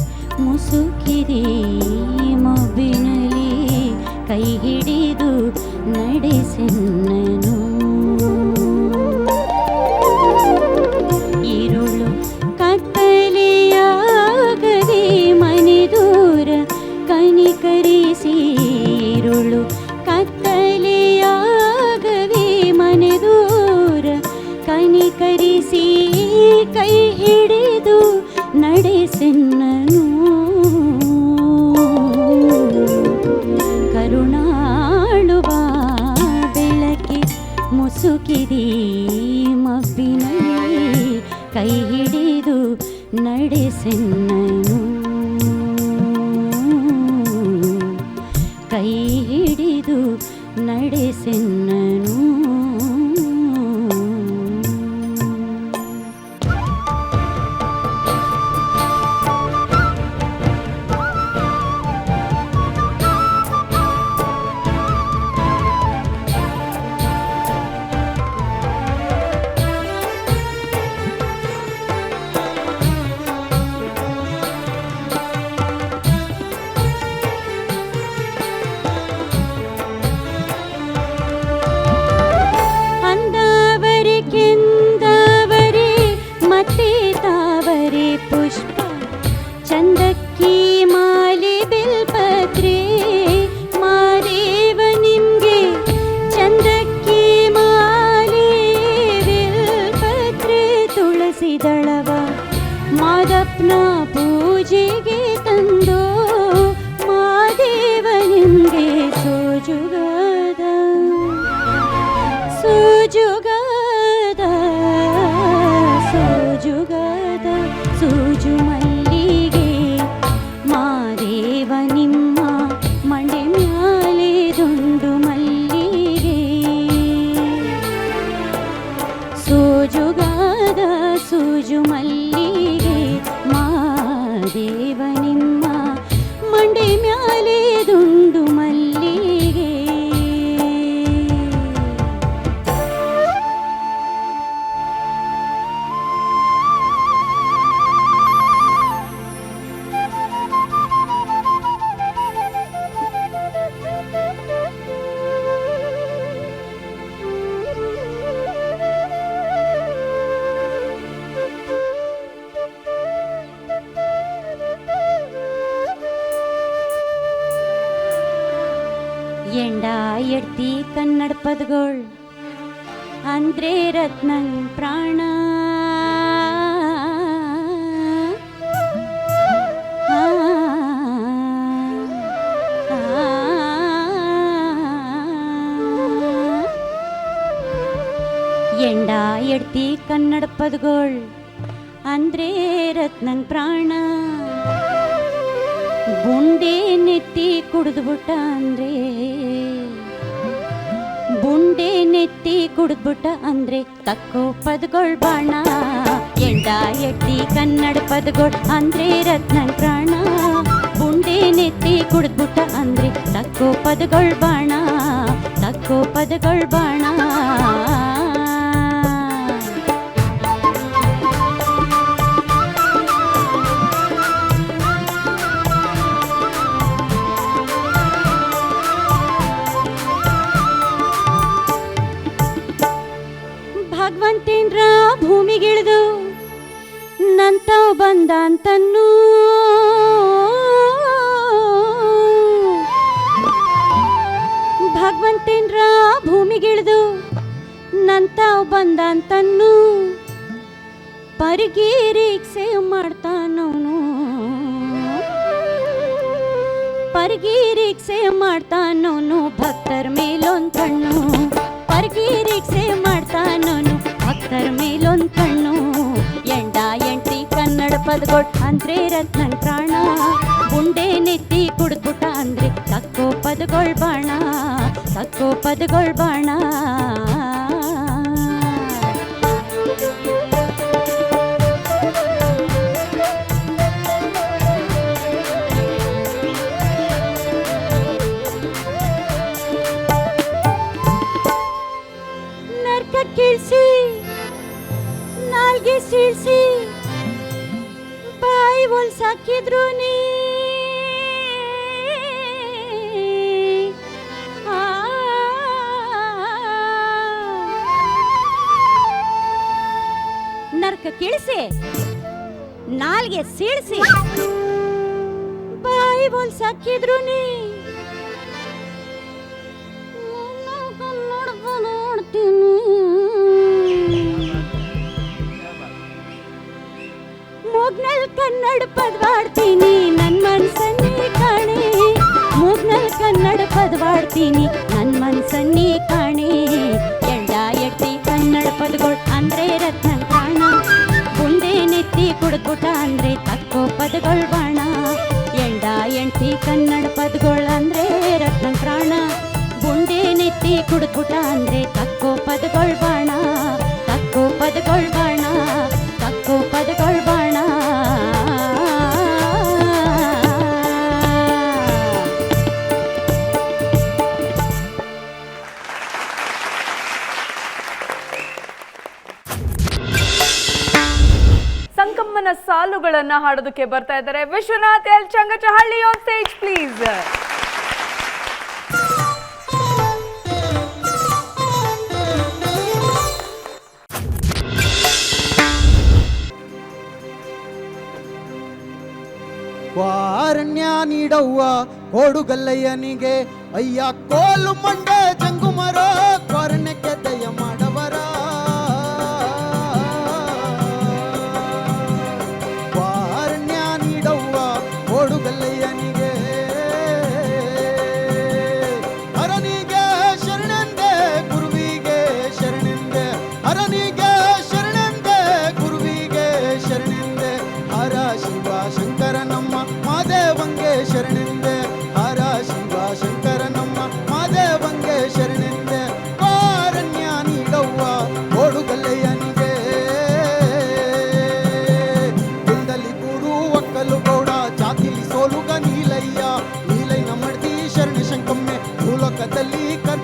ಮುಸುಕಿರಿ ಮಬ್ಬಿನಲ್ಲಿ ಕೈ ಹಿಡಿದು ನಡೆಸೆನ್ನನು. ഇരുಳು ಕತ್ತಲೆಯಾಗದೆ ಮನೆ ದೂರ ಕನಿಕರಿಸಿ, ഇരുಳು ಕತ್ತಲೆಯಾಗದೆ ಮನೆ ದೂರ ಕನಿಕರಿಸಿ ಕೈ ಹಿಡಿದು ನಡೆಸೆನ್ನನು. ಕರುಣಾಳುವ ಬೆಳಕಿ ಮುಸುಕಿದಿ ಮಬ್ಬಿನಲ್ಲಿ ಕೈ ಹಿಡಿದು ನಡೆಸೆನ್ನನು. ಕೈ ಹಿಡಿದು ನಡೆಸೆನ್ನನು. ಸೂಜು ಮಲ್ಲಿಗೆ ಮಾದೇವ ನಿಮ್ಮ ಮಂಡೆ ಮ್ಯಾಲೆ ದುಂಡು ಮಲ್ಲಿಗೆ. ಎಂಡ ಎಡ್ತಿ ಕನ್ನಡ ಪದಗಳು ಅಂದ್ರೆ ರತ್ನನ್ ಪ್ರಾಣ. ಎಂಡ ಎಡ್ತಿ ಕನ್ನಡ ಪದಗಳು ಅಂದ್ರೆ ರತ್ನನ್ ಪ್ರಾಣ. ಬುಂಡೆ ನೆತ್ತಿ ಕುಡಿದ್ಬಿಟ್ಟ ಅಂದ್ರೆ ಬುಂಡೆ ನೆತ್ತಿ ಕುಡಿದ್ಬಿಟ್ಟ ಅಂದ್ರೆ ತಕ್ಕೋ ಪದಗಳು ಬಾಣ. ಎಂಡ ಎಡ್ತಿ ಕನ್ನಡ ಪದಗಳು ಅಂದ್ರೆ ರತ್ನನ್ ಪ್ರಾಣ. ಬುಂಡೆ ನೆತ್ತಿ ಕುಡಿದ್ಬಿಟ್ಟ ಅಂದ್ರೆ ತಕ್ಕೋ ಪದಗಳು ಬಾಣ. ತಕ್ಕೋ ಪದಗಳು ಬಾಣ. ಭಗವಂತೇನ್ರ ಭೂಮಿಗಿಳಿದು ನಂತವ್ ಬಂದ ಅಂತನ್ನು. ಭಗವಂತೇನ್ರ ಭೂಮಿಗಿಳಿದು ನಂತವ್ ಬಂದ ಅಂತನ್ನು. ಪರಿಗೀರಿಗೆ ಸೇವ್ ಮಾಡ್ತಾನವನು. ಪರಿಗೀರಿಗೆ ಸೇವ್ ಮಾಡ್ತಾನವನು ಭಕ್ತರ ಮೇಲೊಂದು ಕಣ್ಣು. ಪರಿಗೀರಿಗೆ ಸೇವ್ ಮಾಡ್ತಾನವನು ಭಕ್ತರ ಮೇಲೊಂದು ಕಣ್ಣು. ಎಂಡ ಎಂಟಿ ಕನ್ನಡ ಪದಗಳು ಅಂದ್ರೆ ರತ್ನನ್ ಪ್ರಾಣ. ಬುಂಡೆ ನೆತ್ತಿ ಕುಡಿದ್ಬಿಟ್ಟ ಅಂದ್ರೆ ತಕ್ಕೋ ಪದಗಳು ಬಾಣ. ತಕ್ಕೋ ಪದಗಳು ಬಾಣ. ನರ್ಕ ಕೀಳ್ಸಿ ನಾಲ್ಗೆ ಸೀಳ್ಸಿ ಬಾಯಿ ಹೊಲ್ಸಾಕಿದ್ರು ನೀ. ನರ್ಕ ಕೀಳ್ಸಿ ನಾಲ್ಗೆ ಸೀಳ್ಸಿ ಬಾಯಿ ಹೊಲ್ಸಾಕಿದ್ರು ನೀ. ಮೂಗ್ನಲ್ ಕನ್ನಡ ಪದವಾಡ್ತೀನಿ ನನ್ ಮನ್ಸನ್ನೇ ಕಾಣೆ. ಮೂಗ್ನಲ್ ಕನ್ನಡ ಪದವಾಡ್ತೀನಿ ನನ್ ಮನ್ಸನ್ನೇ ಕಾಣೆ. ಎಂಡ ಎಡ್ತಿ ಕನ್ನಡ ಪದಗಳು ಅಂದ್ರೆ ರತ್ನನ್ ಪ್ರಾಣ. ಬುಂಡೆ ನೆತ್ತಿ ಕುಡಿದ್ಬಿಟ್ಟ ಅಂದ್ರೆ ತಕ್ಕೋ ಪದಗಳು ಬಾಣ. ಎಂಡ ಎಂಟಿ ಕನ್ನಡ ಪದಗಳು ಅಂದ್ರೆ ರತ್ನನ್ ಪ್ರಾಣ. ಬುಂಡೆ ನೆತ್ತಿ ಕುಡಿದ್ಬಿಟ್ಟ ಅಂದ್ರೆ ತಕ್ಕೋ ಪದಗಳು ಬಾಣ. ತಕ್ಕೋ ಪದಗಳು ಬಾಣ. ತಕ್ಕೋ ಪದಗಳು ಬಾಣ. ಸಂಕಮ್ಮನ ಸಾಲುಗಳನ್ನ ಹಾಡೋದಕ್ಕೆ ಬರ್ತಾ ಇದ್ದಾರೆ Vishwanath L Changachahalli on stage please. ವಾರಣ್ಯ ನೀಡವ್ವ ಕೋಡುಗಲ್ಲಯ್ಯನಿಗೆ ಅಯ್ಯ ಕೋಲು ಮಂಡೆ ಜಂಗುಮರ ಕ್ವಾರಣ್ಯಕ್ಕೆ ದಯ ಮಾಡವರ. ವಾರಣ್ಯ ನೀಡವ್ವ ಕೋಡುಗಲ್ಲಯ್ಯನಿಗೆ ಹರನಿಗೆ ಶರಣಂದೆ ಗುರುವಿಗೆ ಶರಣೆಂದೆ. ಹರನಿಗೆ ಶರಣೆಂದೆ ಗುರುವಿಗೆ ಶರಣೆಂದೆ. ಹರ ಶಿವ ಶಂಕರ ನಮ್ಮ ಮಾದೇವಂಗೆ ಶರಣೆಂದೆ. ಹರ ಶಿವ ಶಂಕರ ನಮ್ಮ ಮಾದೇವಂಗೆ ಶರಣ.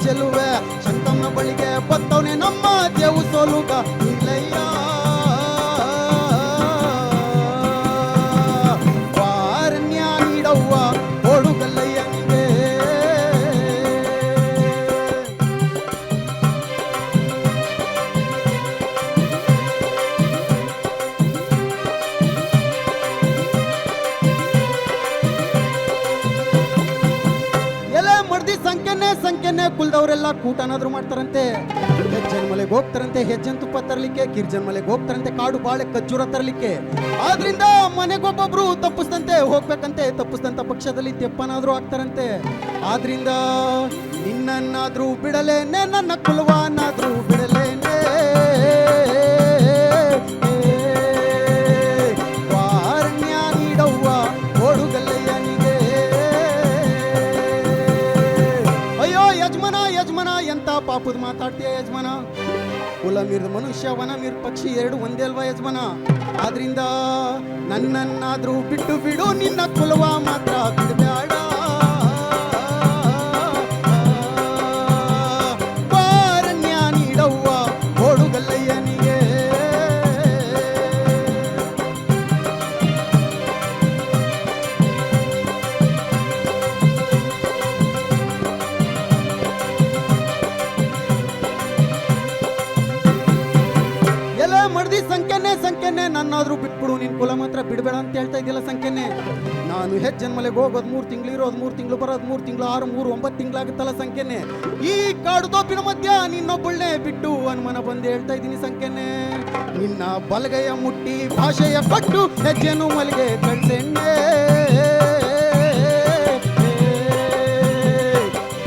ಚೆಲುವೆ ಶಂಕಮ್ಮನ ಬಳಿಗೆ ಬತ್ತವನೆ ನಮ್ಮ ದೇವು ಸೋಲುಗ ಇಲ್ಲಯ್ಯ ವಾರಣ್ಯ ನೀಡವ್ವ ಓಡುಗಲ್ಲಯ್ಯನಿಗೆ ಎಲೆ ಮಡ್ದಿ ಸಂಖ್ಯೆನೆ ಕುಲ್ದವರೆಲ್ಲ ಕೂಟನಾದ್ರೂ ಮಾಡ್ತಾರಂತೆ ಹೆಜ್ಜನ್ ಮಲೆಗೆ ಹೋಗ್ತಾರಂತೆ ಹೆಜ್ಜನ್ ತುಪ್ಪ ತರಲಿಕ್ಕೆ ಗಿರ್ಜನ್ ಮಲೆಗೆ ಹೋಗ್ತಾರಂತೆ ಕಾಡು ಬಾಳೆ ಖರ್ಜೂರ ತರಲಿಕ್ಕೆ ಆದ್ರಿಂದ ಮನೆಗೊಬ್ಬೊಬ್ರು ತಪ್ಪಿಸ್ತಂತೆ ಹೋಗ್ಬೇಕಂತೆ ತಪ್ಪಿಸ್ತಂತ ಪಕ್ಷದಲ್ಲಿ ತೆಪ್ಪನಾದ್ರೂ ಆಗ್ತಾರಂತೆ ಆದ್ರಿಂದ ನಿನ್ನನ್ನಾದ್ರೂ ಬಿಡಲೇನೆ ನನ್ನ ಕುಲವನಾದ್ರೂ ಬಿಡಲೇನೆ ವಾರಣ್ಯ ನೀಡವ್ವ ಓಡುಗಲ್ಲಯ್ಯನಿಗೆ ಅಯ್ಯೋ ಯಜಮಾನ ಎಂತ ಪಾಪದ ಮಾತಾಡ್ತೀಯ ಯಜಮಾನ ಕುಲ ಮೀರ್ದ ಮನುಷ್ಯ ವನ ಮೀರ್ ಪಕ್ಷಿ ಎರಡು ಒಂದೇ ಅಲ್ವಾ ಯಜಮಾನ ಆದ್ರಿಂದ ನನ್ನನ್ನಾದ್ರೂ ಬಿಟ್ಟು ಬಿಡು ನಿನ್ನ ಕುಲವ ಮಾತ್ರ ಬಿಡಬೇಡ ವಾರಣ್ಯ ನೀಡವ್ವ ಓಡುಗಲ್ಲಯ್ಯನಿಗೆ ಎಲ್ಲ ಮಡ್ದಿ ಸಂಖ್ಯೆನೆ ನನ್ನಾದ್ರೂ ಬಿಟ್ಬಿಡು ನಿನ್ ಕುಲ ಮಾತ್ರ ಬಿಡಬೇಡ ಅಂತ ಹೇಳ್ತಾ ಇದೆಯಲ್ಲ ಸಂಖ್ಯೆನೆ ನಾನು ಹೆಜ್ಜನ್ ಮಲೆಗೆ ಹೋಗೋದು 3 ತಿಂಗಳು ಇರೋದು 3 ತಿಂಗಳು ಬರೋದು 3 ತಿಂಗಳು 6 3 9 ತಿಂಗಳಾಗುತ್ತಲ್ಲ ಸಂಖ್ಯೆನೆ ಈ ಕಾಡು ತೋಪಿನ ಮಧ್ಯ ನಿನ್ನೊಬ್ಬಳನ್ನೇ ಬಿಟ್ಟು ಅನುಮಾನ ಬಂದು ಹೇಳ್ತಾ ಇದ್ದೀನಿ ಸಂಖ್ಯೆನೆ ನಿನ್ನ ಬಲಗೈಯ ಮುಟ್ಟಿ ಭಾಷೆಯ ಕೊಟ್ಟು ಹೆಜ್ಜೆನು ಮಲೆಗೆ ಕಳ್ಸೆಣ್ಣೆ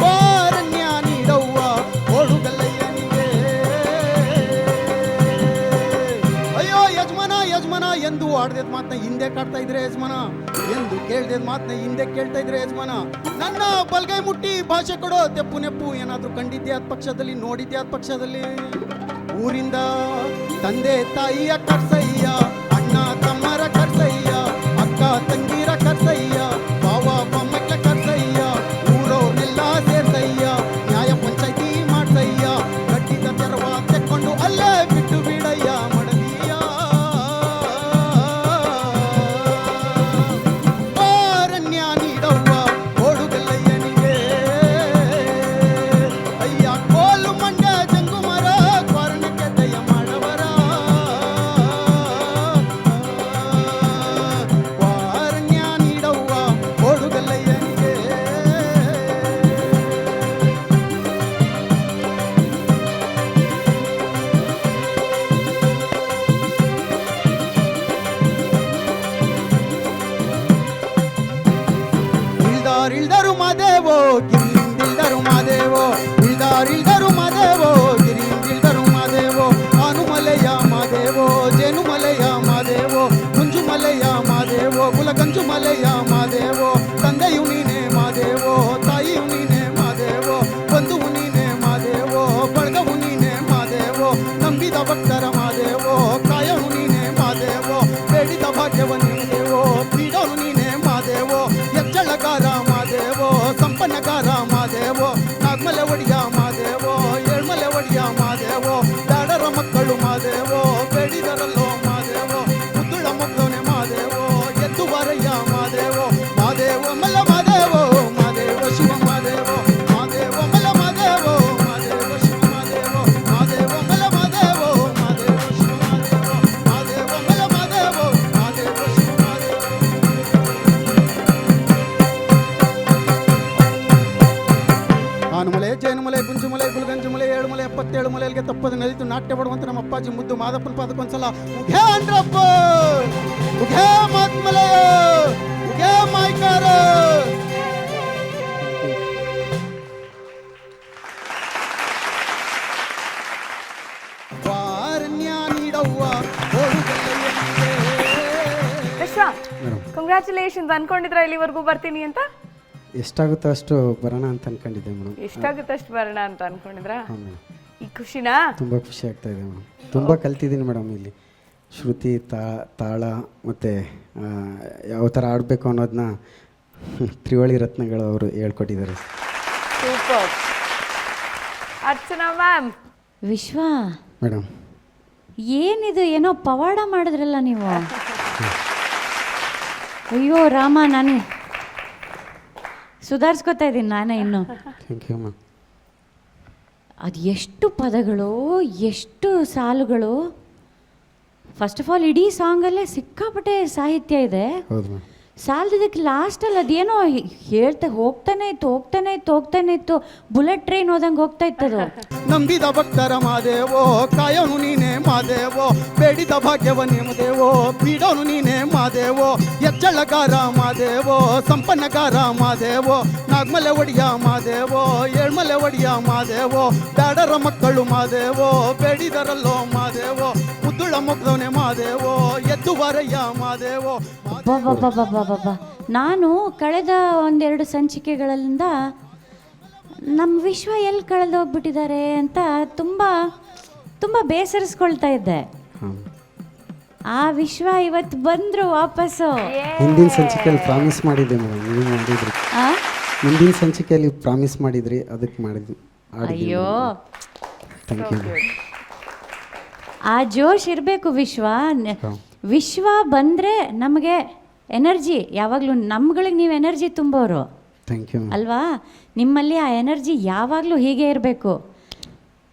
ವಾರಣ್ಯ ನೀಡವ್ವ ಓಡುಗಲ್ಲಯ್ಯನಿಗೆ ಅಯ್ಯೋ ಯಜಮಾನ ಎಂದು ಆಡ್ದೇದ್ ಮಾತನ್ನ ಹಿಂದೆ ಕಾಡ್ತಾ ಇದ್ರೆ ಯಜಮಾನ ಎಂದು ಕೇಳ್ದೇದ್ ಮಾತನ್ನ ಹಿಂದೆ ಕೇಳ್ತಾ ಇದ್ರೆ ಯಜಮಾನ ನನ್ನ ಬಲ್ಗೈ ಮುಟ್ಟಿ ಭಾಷೆ ಕೊಡೋ ತೆಪ್ಪು ನೆಪ್ಪು ಏನಾದ್ರೂ ಕಂಡಿದ್ದೆ ಅದ್ ಪಕ್ಷದಲ್ಲಿ ನೋಡಿದ್ದೆ ಅದ್ ಪಕ್ಷದಲ್ಲಿ ಊರಿಂದ ತಂದೆ ತಾಯಿಯ ಕರ್ಸಯ್ಯ ಅಣ್ಣ ತಮ್ಮರ ಕರ್ಸಯ್ಯ ಅಕ್ಕ ತಂಗಿರ ಕರ್ಸಯ್ಯ ಬಾವ ಬೊಮ್ಮಕ್ಳ ಕರ್ಸಯ್ಯ ಊರವ್ರನ್ನೆಲ್ಲ ಸೇರ್ಸಯ್ಯ ನ್ಯಾಯ ಪಂಚಾಯ್ತಿ ಮಾಡ್ಸಯ್ಯ ಗಟ್ಟಿದ ತೆರವ ತೆಕ್ಕೊಂಡು ಅಲ್ಲೇ ಬಿಟ್ಟು ಬಿಡಯ್ಯ ಮಡದಿಯ ವಾರಣ್ಯ ನೀಡವ್ವ ಓಡುಗಲ್ಲಯ್ಯನಿಗೆ ಅಯ್ಯ ಕೋಲು ಮಂಡ್ಯ ಜಂಗುಮರ ವಾರಣಕ್ಕೆ ದಯ ಮಾಡವರ ವಾರಣ್ಯ ನೀಡವ್ವ ಓಡುಗಲ್ಲಯ್ಯನಿಗೆ ಇಳ್ದಾರು ಮಾದೇವೋ ಗಿರಿಂದಿಲ್ದರು ಮಾದೇವೋ ಇಳ್ದಾರು ಮಾದೇವೋ ಗಿರಿಂದಿಲ್ದರು ಮಾದೇವೋ ಆನುಮಲೆಯ ಮಾದೇವೋ ಜೇನುಮಲೆಯ ಮಾದೇವೋ ಗುಂಜುಮಲೆಯ ಮಾದೇವೋ ಕುಲಗಂಜುಮಲೆಯ ಮಾದೇವೋ ತಂದೆಯು ನೀನೇ ಮಾದೇವೋ ತಾಯಿಯು ನೀನೇ ಮಾದೇವೋ ಬಂಧುವು ನೀನೇ ಮಾದೇವೋ ಬಳಗವು ನೀನೇ ಮಾದೇವೋ ನಂಬಿದ ಭಕ್ತರ ಮಾದೇವೋ ಕಾಯವು ನೀನೇ ಮಾದೇವೋ ಬೇಡಿದ ಭಾಗ್ಯವ ನೀನೇವೋ ಬೀಡೋನು ನೀನೇ ಮಾದೇವೋ ಎಚ್ಚಳಗಾರ ಮಾದೇವೋ ಸಂಪನ್ನಗಾರ ಮಾದೇವೋ ನಾಗ್ಮಲೆ ಒಡಿಯ ಮಾದೇವೋ ಏಳ್ಮಲೆ ಒಡಿಯ ಮಾದೇವೋ ದಾಡರ ಮಕ್ಕಳು ಮಾದೇವೋ ಬೇಡಿದರಲ್ಲೋ ಮಾದೇವೋ ಮುದ್ದುಳ ಮಕ್ಕಳನೆ ಮಾದೇವೋ ಎದ್ದು ಬಾರಯ್ಯ ಮಾದೇವೋ ಮಾದೇವೋ ಮಲ್ಲ ಮಾದೇವೋ ಮಾದೇವೋ ಶಿವ ಮಾದೇವೋ ಮಾದೇವೋ ಮಲ್ಲ ಮಾದೇವೋ ಮಾದೇವೋ ಶಿವ ಮಾದೇವೋ ಮಾದೇವೋ ಮಲ್ಲ ಮಾದೇವೋ ಮಾದೇವೋ ಶಿವ ಮಾದೇವೋ ಮಾದೇವೋ ಮಲ್ಲ ಮಾದೇವೋ ಮಾದೇವೋ ಶಿವ ಮಾದೇವೋ ಆನುಮಲೆ ಜೇನುಮಲೆ ಗುಂಜುಮಲೆ ಗುಲ್ಗಂಜುಮಲೆ ಏಳುಮಲೆ 77 ಮಲೆಗೆ ತಪ್ಪದ ನಲಿತು ನಾಟ್ಯ ಪಡುವಂತ ನಮ್ಮ ಅಪ್ಪಾಜಿ ಮುದ್ದು ಮಾದಪ್ಪನ ಪಾದಕ್ಕೊಂದ್ಸಲ ಉಘೇ ಅಂಡ್ರಪ್ಪ ಉಘೇ ಮಾತ್ಮಲೆ ಉಘೇ ಮಾಯ್ಕಾರ ವಾರಣ್ಯ ನೀಡವ್ವ ಓಡುಗಲ್ಲಯ್ಯನಿಗೆ ವಿಶ್ವ ಕಂಗ್ರ್ಯಾಚುಲೇಷನ್ಸ್. ಅನ್ಕೊಂಡಿದ್ರ ಇಲ್ಲಿವರೆಗೂ ಬರ್ತೀನಿ ಅಂತ? ಎಷ್ಟಾಗುತ್ತೋ ಅಷ್ಟು ಬರೋಣ ಅಂತ ಅನ್ಕೊಂಡಿದ್ದೆ ಮೇಡಮ್. ಎಷ್ಟಾಗುತ್ತೆ ಅಷ್ಟು ಬರೋಣ ಅಂತ ಅನ್ಕೊಂಡಿದ್ರಾ? ಹಾಂ ಮೇಡಮ್. ಈ ಖುಷಿನಾ? ತುಂಬ ಖುಷಿ ಆಗ್ತಾ ಇದೆ ಮೇಡಮ್. ತುಂಬ ಕಲ್ತಿದ್ದೀನಿ ಮೇಡಮ್ ಇಲ್ಲಿ. ಶ್ರುತಿ ತಾಳ ಮತ್ತು ಯಾವ ಥರ ಆಡಬೇಕು ಅನ್ನೋದನ್ನ ತ್ರಿವಳಿ ರತ್ನಗಳು ಅವರು ಹೇಳ್ಕೊಟ್ಟಿದ್ದಾರೆ. ಸೂಪರ್. ಅರ್ಚನಾ ಮ್ಯಾಮ್. ವಿಶ್ವ, ಮೇಡಮ್ ಏನಿದು, ಏನೋ ಪವಾಡ ಮಾಡಿದ್ರಲ್ಲ ನೀವು. ಅಯ್ಯೋ ರಾಮ, ನಾನು ಸುಧಾರಿಸ್ಕೊತಾ ಇದ್ದೀನಿ ನಾನೇ ಇನ್ನು. Thank you ma'am. ಅದು ಎಷ್ಟು ಪದಗಳು, ಎಷ್ಟು ಸಾಲುಗಳು. ಫಸ್ಟ್ ಆಫ್ ಆಲ್ ಇಡೀ ಸಾಂಗಲ್ಲೇ ಸಿಕ್ಕಾಪಟ್ಟೆ ಸಾಹಿತ್ಯ ಇದೆ. ಹೌದು ಮ್ಯಾಮ್. ಸಾಲದಿದ್ದಕ್ಕೆ ಲಾಸ್ಟಲ್ಲಿ ಅದೇನೋ ಹೋಗ್ತಾನೆ ಇತ್ತು ಬುಲೆಟ್ ಟ್ರೈನ್ ಹೋದಂಗೆ ಹೋಗ್ತಾ ಇತ್ತದು. ನಂಬಿದ ಭಕ್ತರ ಮಾದೇವೋ, ಕಾಯೋನು ನೀನೇ ಮಾದೇವೋ, ಬೇಡಿದ ಭಾಗ್ಯವ ನೇಮದೇವೋ, ಬೀಡೋನು ನೀನೇ ಮಾದೇವೋ, ಎಚ್ಚಳ್ಳಗಾರ ಮಾದೇವೋ, ಸಂಪನ್ನಗಾರ ಮಾದೇವೋ, ನಾಗ್ಮಲೆ ಒಡಿಯ ಮಾದೇವೋ, ಏಳ್ಮಲೆ ಒಡಿಯ ಮಾದೇವೋ, ಬ್ಯಾಡರ ಮಕ್ಕಳು ಮಾದೇವೋ, ಬೇಡಿದರಲ್ಲೋ ಮಾದೇವೋ, ಮುದ್ದುಳ ಮುಗ್ದವನೆ ಮಾದೇವೋ, ಎದ್ದುವರಯ್ಯ ಮಾದೇವೋ. ನಾನು ಕಳೆದ ಒಂದೆರಡು ಸಂಚಿಕೆಗಳಿಂದ ನಮ್ಮ ವಿಶ್ವ ಎಲ್ಲಿ ಕಳೆದೋಗ್ಬಿಟ್ಟಿದ್ದಾರೆ ಅಂತ ತುಂಬ ಬೇಸರಿಸ್ಕೊಳ್ತಾ ಇದ್ದೆ. ಆ ವಿಶ್ವ ಇವತ್ತು ಬಂದರು ವಾಪಸ್ಸು. ಹಿಂದಿನ ಸಂಚಿಕೆಯಲ್ಲಿ ಪ್ರಾಮಿಸ್ ಮಾಡಿದ್ದೆ ಮೇಡಮ್, ನೀವು ಮಾಡಿದ್ರಿ. ಹಿಂದಿನ ಸಂಚಿಕೆಯಲ್ಲಿ ಪ್ರಾಮಿಸ್ ಮಾಡಿದ್ರಿ, ಅದಕ್ಕೆ ಮಾಡಿದ್ವಿ. ಅಯ್ಯೋ, ಥ್ಯಾಂಕ್ ಯು. ಆ ಜೋಶ್ ಇರಬೇಕು ವಿಶ್ವ. ವಿಶ್ವ ಬಂದರೆ ನಮಗೆ ಎನರ್ಜಿ, ಯಾವಾಗಲೂ ನಮ್ಗಳಿಗೆ ನೀವು ಎನರ್ಜಿ ತುಂಬೋರು. ಥ್ಯಾಂಕ್ ಯು ಅಲ್ವಾ? ನಿಮ್ಮಲ್ಲಿ ಆ ಎನರ್ಜಿ ಯಾವಾಗಲೂ ಹೀಗೆ ಇರಬೇಕು.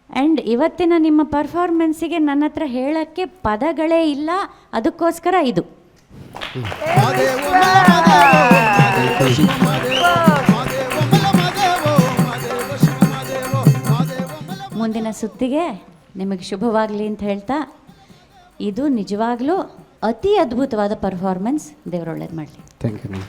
ಆ್ಯಂಡ್ ಇವತ್ತಿನ ನಿಮ್ಮ ಪರ್ಫಾರ್ಮೆನ್ಸಿಗೆ ನನ್ನ ಹತ್ರ ಹೇಳೋಕ್ಕೆ ಪದಗಳೇ ಇಲ್ಲ, ಅದಕ್ಕೋಸ್ಕರ ಇದು. ಮುಂದಿನ ಸುತ್ತಿಗೆ ನಿಮಗೆ ಶುಭವಾಗಲಿ ಅಂತ ಹೇಳ್ತಾ, ಇದು ನಿಜವಾಗ್ಲೂ ಅತಿ ಅದ್ಭುತವಾದ ಪರ್ಫಾರ್ಮೆನ್ಸ್. ದೇವ್ರು ಒಳ್ಳೇದು ಮಾಡಲಿ. Thank you ma'am.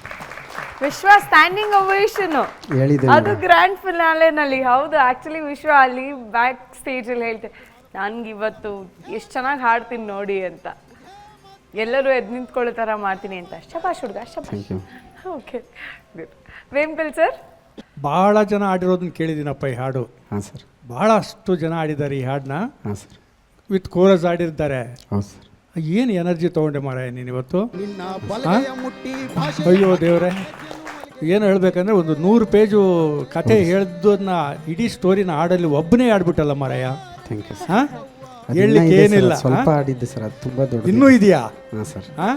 ವಿಶ್ವ ಸ್ಟ್ಯಾಂಡಿಂಗ್ ಓವೇಷನ್ ಹೇಳಿದೆ ಅದು ಗ್ರ್ಯಾಂಡ್ ಫಿನಾಲೆನಲ್ಲಿ. ಹೌದು, ಆಕ್ಚುಲಿ ವಿಶ್ವ ಅಲ್ಲಿ ಬ್ಯಾಕ್ ಸ್ಟೇಜಲ್ಲಿ ಹೇಳ್ತೆ, ನನ್ಗೆ ಇವತ್ತು ಎಷ್ಟು ಚೆನ್ನಾಗಿ ಹಾಡ್ತೀನಿ ನೋಡಿ ಅಂತ, ಎಲ್ಲರೂ ಎದ್ದು ನಿಂತ್ಕೊಳ್ಳೋ ಥರ ಮಾಡ್ತೀನಿ ಅಂತ. ಶಬಾಷ್ ಹುಡುಗ, ಶಬಾಷ್. Okay, good. ವೇಂಪಲ್ ಸರ್, ಭಾಳ ಜನ ಆಡಿರೋದನ್ನ ಕೇಳಿದ್ದೀನಪ್ಪ ಈ ಹಾಡು. ಹಾಂ ಸರ್. ಭಾಳಷ್ಟು ಜನ ಆಡಿದ್ದಾರೆ ಈ ಹಾಡನ್ನ. ಹಾಂ ಸರ್. With chorus ಆಡಿರ್ತಾರೆ. ಹೌದು ಸರ್. ಏನು ಎನರ್ಜಿ ತೊಗೊಂಡೆ ಮಾರಾಯ ನೀನು ಇವತ್ತು. ನಿನ್ನ ಬಲಗೈಯ ಮುಟ್ಟಿ ಭಾಷೆ ಅಯ್ಯೋ ದೇವ್ರೆ, ಏನು ಹೇಳ್ಬೇಕಂದ್ರೆ ಒಂದು 100 ಪೇಜು ಕತೆ ಹೇಳ್ದನ್ನ ಇಡೀ ಸ್ಟೋರಿನ ಹಾಡಲ್ಲಿ ಒಬ್ಬನೇ ಆಡ್ಬಿಟ್ಟಲ್ಲ ಮಾರಾಯ. Thank you sir. ಹಾಂ, ಹೇಳಲಿಕ್ಕೆ ಏನಿಲ್ಲ. ಸ್ವಲ್ಪ ಆಡಿದ್ದೆ ಸರ್, ಅದು ತುಂಬ ದೊಡ್ಡ. ಇನ್ನೂ ಇದೆಯಾ? ಹಾಂ ಸರ್. ಹಾಂ,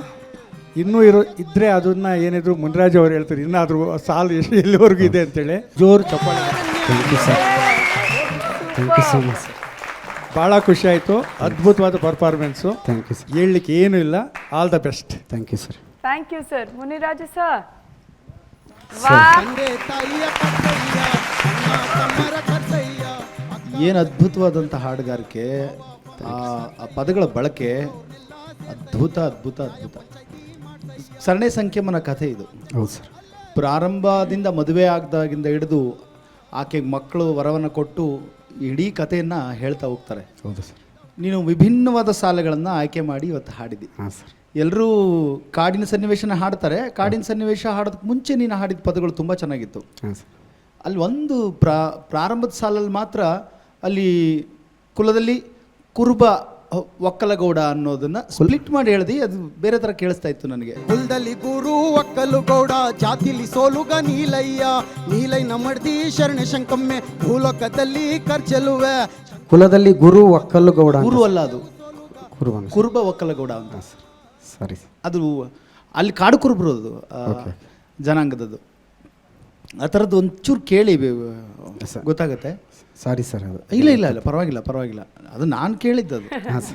ಇನ್ನೂ ಇದ್ರೆ ಅದನ್ನ ಏನಿದ್ರು ಮುನ್ರಾಜ್ ಅವ್ರು ಹೇಳ್ತಾರೆ, ಇನ್ನಾದರೂ ಸಾಲು ಎಲ್ಲಿವರೆಗೂ ಇದೆ ಅಂತೇಳಿ. ಜೋರು ಚಪ್ಪಾಳೆ. Thank you sir. Thank you so much sir. ಭಾಳ ಖುಷಿ ಆಯಿತು. ಅದ್ಭುತವಾದ ಪರ್ಫಾರ್ಮೆನ್ಸು. Thank you sir. ಹೇಳಲಿಕ್ಕೆ ಏನೂ ಇಲ್ಲ. All the best. Thank you sir. Thank you sir. Muniraju sir, ತಂದೆ ತಾಯಿಯ ಕರ್ತವ್ಯ, ಅಣ್ಣ ತಮ್ಮರ ಕರ್ತವ್ಯ. ಏನು ಅದ್ಭುತವಾದಂಥ ಹಾಡುಗಾರಿಕೆ, ಆ ಪದಗಳ ಬಳಕೆ ಅದ್ಭುತ ಅದ್ಭುತ ಅದ್ಭುತ. ಸರಣಿ ಸಂಖ್ಯಮನ ಕಥೆ ಇದು. ಹೌದು ಸರ್. ಪ್ರಾರಂಭದಿಂದ ಮದುವೆ ಆಗದಾಗಿಂದ ಹಿಡಿದು ಆಕೆಗೆ ಮಕ್ಕಳು ವರವನ್ನು ಕೊಟ್ಟು ಇಡೀ ಕಥೆಯನ್ನು ಹೇಳ್ತಾ ಹೋಗ್ತಾರೆ. ಹೌದು ಸರ್. ನೀನು ವಿಭಿನ್ನವಾದ ಸಾಲುಗಳನ್ನು ಆಯ್ಕೆ ಮಾಡಿ ಇವತ್ತು ಹಾಡಿದ್ದಿ. ಹಾಂ ಸರ್. ಎಲ್ಲರೂ ಕಾಡಿನ ಸನ್ನಿವೇಶನ ಹಾಡ್ತಾರೆ. ಕಾಡಿನ ಸನ್ನಿವೇಶ ಹಾಡೋದಕ್ಕೆ ಮುಂಚೆ ನೀನು ಹಾಡಿದ ಪದಗಳು ತುಂಬ ಚೆನ್ನಾಗಿತ್ತು. ಹಾಂ ಸರ್. ಅಲ್ಲಿ ಒಂದು ಪ್ರಾರಂಭದ ಸಾಲಲ್ಲಿ ಮಾತ್ರ ಅಲ್ಲಿ ಕುಲದಲ್ಲಿ ಕುರುಬ ಒಕ್ಕಲಗೌಡ ಅನ್ನೋದನ್ನ ಸ್ಪ್ಲಿಟ್ ಮಾಡಿ ಹೇಳ್ದಿ, ಅದು ಬೇರೆ ಥರ ಕೇಳಿಸ್ತಾ ಇತ್ತು ನನಗೆ. ಕುಲದಲ್ಲಿ ಗುರು ಒಕ್ಕಲು ಗೌಡ, ಜಾತಿಲಿ ಸೋಲುಗ ನೀಲಯ್ಯ, ನೀಲಯ್ಯನ ಮಡ್ದಿ ಶರಣ ಶಂಕಮ್ಮೆ, ಭೂಲೋಕದಲ್ಲಿ ಖರ್ಚಲುವೆ. ಕುಲದಲ್ಲಿ ಗುರು ಒಕ್ಕಲು ಗೌಡ. ಗುರು ಅಲ್ಲ, ಅದು ಕುರುಬ. ಕುರುಬ ಒಕ್ಕಲಗೌಡ ಅಂತ. ಸರಿ. ಅದು ಅಲ್ಲಿ ಕಾಡು ಕುರುಬರು, ಅದು ಜನಾಂಗದದ್ದು. ಆ ಥರದ್ದು ಒಂಚೂರು ಕೇಳಿ ಗೊತ್ತಾಗತ್ತೆ. Sorry sir. ಅದು ಇಲ್ಲ ಇಲ್ಲ ಇಲ್ಲ, ಪರವಾಗಿಲ್ಲ ಪರವಾಗಿಲ್ಲ. ಅದು ನಾನು ಕೇಳಿದ್ದು,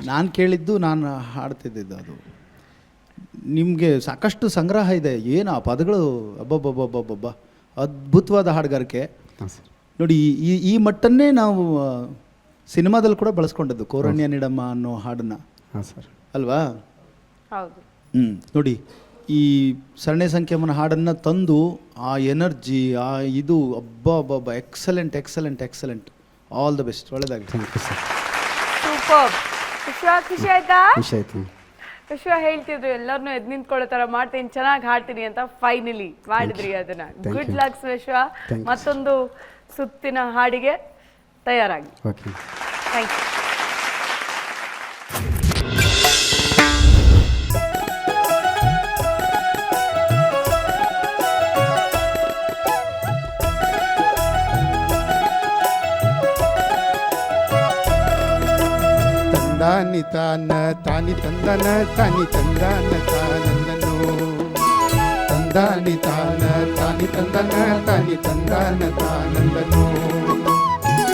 ನಾನು ಕೇಳಿದ್ದು, ನಾನು ಹಾಡ್ತಿದ್ದಿದ್ದು. ಅದು ನಿಮಗೆ ಸಾಕಷ್ಟು ಸಂಗ್ರಹ ಇದೆ. ಏನು ಆ ಪದಗಳು, ಅಬ್ಬಬ್ಬಬ್ಬಬ್ಬಬ್ಬ, ಅದ್ಭುತವಾದ ಹಾಡುಗಾರಿಕೆ. ನೋಡಿ, ಈ ಮಟ್ಟನ್ನೇ ನಾವು ಸಿನಿಮಾದಲ್ಲಿ ಕೂಡ ಬಳಸ್ಕೊಂಡದ್ದು, ಕೋರಣ್ಯ ನಿಡಮ್ಮ ಅನ್ನೋ ಹಾಡನ್ನು. ಹಾಂ ಸರ್. ಅಲ್ವಾ? ಹೌದು. ನೋಡಿ, ಈ ಸರಣಿ ಸಂಖ್ಯಮನ ಹಾಡನ್ನು ತಂದು ಆ ಎನರ್ಜಿ, ಆ ಇದು, ಅಬ್ಬಬ್ಬಬ್ಬ, excellent excellent excellent. All the best. ಒಳ್ಳೆದಾಗಲಿ. Thank you sir. Super. Vishwa, ಖುಷಿ ಆಯ್ತಾ? ಖುಷಿ ಆಯ್ತು. ವಿಶ್ವ ಹೇಳ್ತಿದ್ರು ಎಲ್ಲರನ್ನೂ ಎದ್ದು ನಿಂತ್ಕೊಳ್ಳೋ ಥರ ಮಾಡ್ತೀನಿ, ಚೆನ್ನಾಗಿ ಹಾಡ್ತೀನಿ ಅಂತ. ಫೈನಲಿ ಮಾಡಿದ್ರಿ ಅದನ್ನ. ಗುಡ್ ಲಕ್ಸ್ ವಿಶ್ವ. ಮತ್ತೊಂದು ಸುತ್ತಿನ ಹಾಡಿಗೆ ತಯಾರಾಗಿ. Okay, thank you. ತಂದಾನಿ ತಾನ ತಾನಿ ತಂದನ ತಾನಿ ತಂದಾನ ತಾನಂದನು ತಂದಾನಿ ತಾನ ತಾನಿ ತಂದನ ತಾನಿ ತಂದಾನ ತಾನಂದನು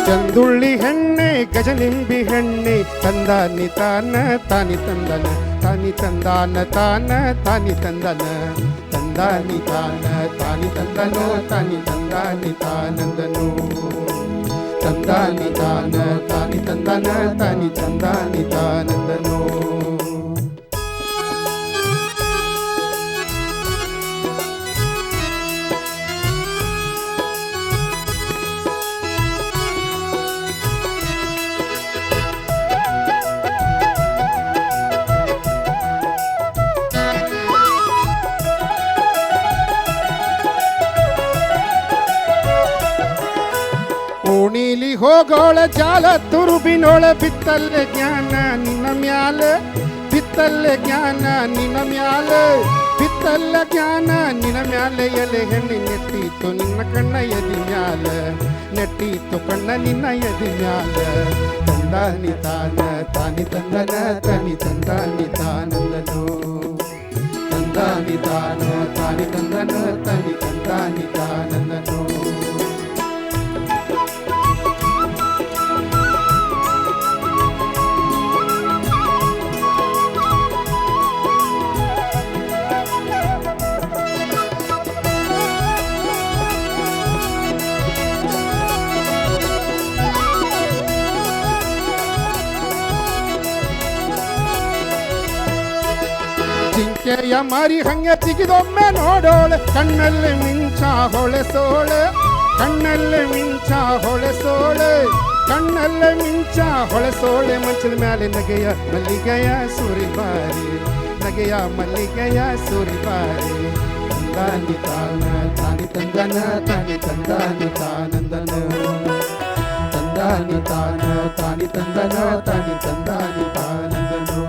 ಚಂದುಳ್ಳಿ ಹೆಣ್ಣೆ ಗಜನಿಂಬಿ ಹೆಣ್ಣೆ ತಂದಾನಿ ತಾನ ತಾನಿ ತಂದನ ತಾನಿ ತಂದಾನ ತಾನ ತಾನಿ ತಂದನ ತಂದಾನಿ ತಾನ ತಾನಿ ತಂದನು ತಾನಿ ತಂದಾನಿ ತಾನಂದನು ತಂದಾನಿ ತಾನ ತಾನಿ ತಂದನ ತಾನಿ ತಂದಾನಿ ತಾನಂದನು ಓಣಿಲಿ ಹೋಗೋಳ ಜಾಲ ತುರುಬಿನೋಳ ಬಿತ್ತಲ್ಲೆ ಜ್ಞಾನ ನಿನ್ನ ಮ್ಯಾಲ ಬಿತ್ತಲ್ಲೆ ಜ್ಞಾನ ನಿನ್ನ ಮ್ಯಾಲ ಬಿತ್ತಲ್ಲ ಜ್ಞಾನ ನಿನ್ನ ಮ್ಯಾಲ ಎಲೆ ಹೆಣ್ಣಿ ನೆಟ್ಟಿತ್ತು ನಿನ್ನ ಕಣ್ಣ ಎದಿ ಮ್ಯಾಲ ನೆಟ್ಟಿತ್ತು ಕಣ್ಣ ನಿನ್ನ ಎದಿ ಮ್ಯಾಲ ತಂದಾನಿ ತಾನ ತಾನಿ ತಂದನ ತಾನಿ ತಂದಾನಿ ತಾನಂದನು ತಂದಾನಿ ತಾನ ತಾನಿ ತಂದನ ತಾನಿ ತಂದಾನಿ ತಾನಂದನು ಜಿಂಕೆಯ ಮರಿ ಹಂಗೆ ತೆಗೆದೊಮ್ಮೆ ನೋಡೋಳೆ ಕಣ್ಣಲ್ಲಿ ಮಿಂಚ ಹೊಳೆಸೋಳೆ ಕಣ್ಣಲ್ಲಿ ಮಿಂಚ ಹೊಳೆಸೋಳೆ ಕಣ್ಣಲ್ಲಿ ಮಿಂಚ ಹೊಳೆಸೋಳೆ ಮಂಚದ ಮೇಲೆ ನಗೆಯ ಮಲ್ಲಿಗೆಯ ಸುರಿಬಾರಿ ನಗೆಯ ಮಲ್ಲಿಗೆಯ ಸುರಿಬಾರಿ ತಂದಾನಿ ತಾನ ತಾನಿ ತಂದನ ತಾನಿ ತಂದಾನಿ ತಾನಂದನ ತಂದಾನಿ ತಾನ ತಾನಿ ತಂದನ ತಾನಿ ತಂದಾನಿ ತಾನಂದನು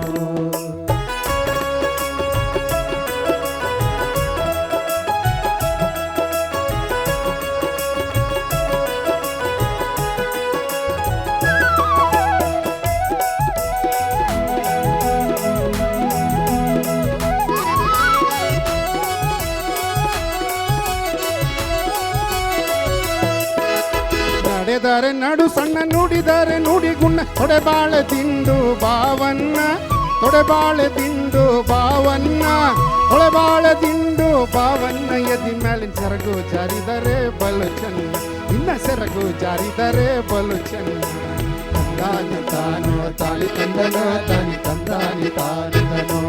ನಡೆದಾರೆ ನಡು ಸಣ್ಣ ನುಡಿದಾರೆ ನುಡಿ ಗುಣ್ಣ ತೊಡೆಬಾಳೆ ದಿಂಡು ಬಾವನ್ನ ತೊಡೆಬಾಳೆ ದಿಂಡು ಬಾವನ್ನ ತೊಡೆಬಾಳೆ ದಿಂಡು ಬಾವನ್ನ ಎದಿ ಮೇಲಿನ ಸೆರಗು ಜಾರಿದರೆ ಬಲು ಚೆನ್ನ ಇನ್ನ ಸೆರಗು ಜಾರಿದರೆ ಬಲು ಚೆನ್ನ ತಂದಾನಿ ತಾನು ತಾಳಿ ತಂದನು ತಾನಿ ತಂದಾನಿ ತಾನಂದನು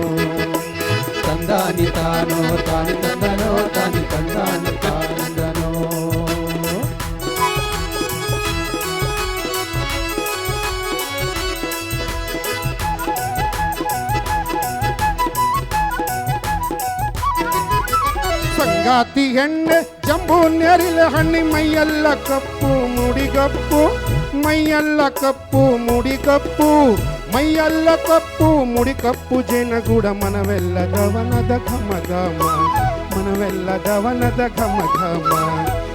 ತಂದಾನಿ ತಾನು ತಾನಿ ತಂದನು ತಾನಿ ತಂದಾನಿ ತಾನಂದನು ಸಂಗಾತಿ ಹೆಣ್ಣೆ ಜಂಬು ನೆರಿಲ ಹಣ್ಣಿ ಮೈಯೆಲ್ಲ ಕಪ್ಪು ಮುಡಿಗಪ್ಪು ಮೈಯೆಲ್ಲ ಕಪ್ಪು ಮುಡಿಗಪ್ಪು ಮೈಯೆಲ್ಲ ಕಪ್ಪು ಮುಡಿಕಪ್ಪು ಜೇನಗೂಡ ಮನವೆಲ್ಲ ಗವನದ ಘಮ ಘಮ ಮನವೆಲ್ಲ ಗವನದ ಘಮ ಘಮ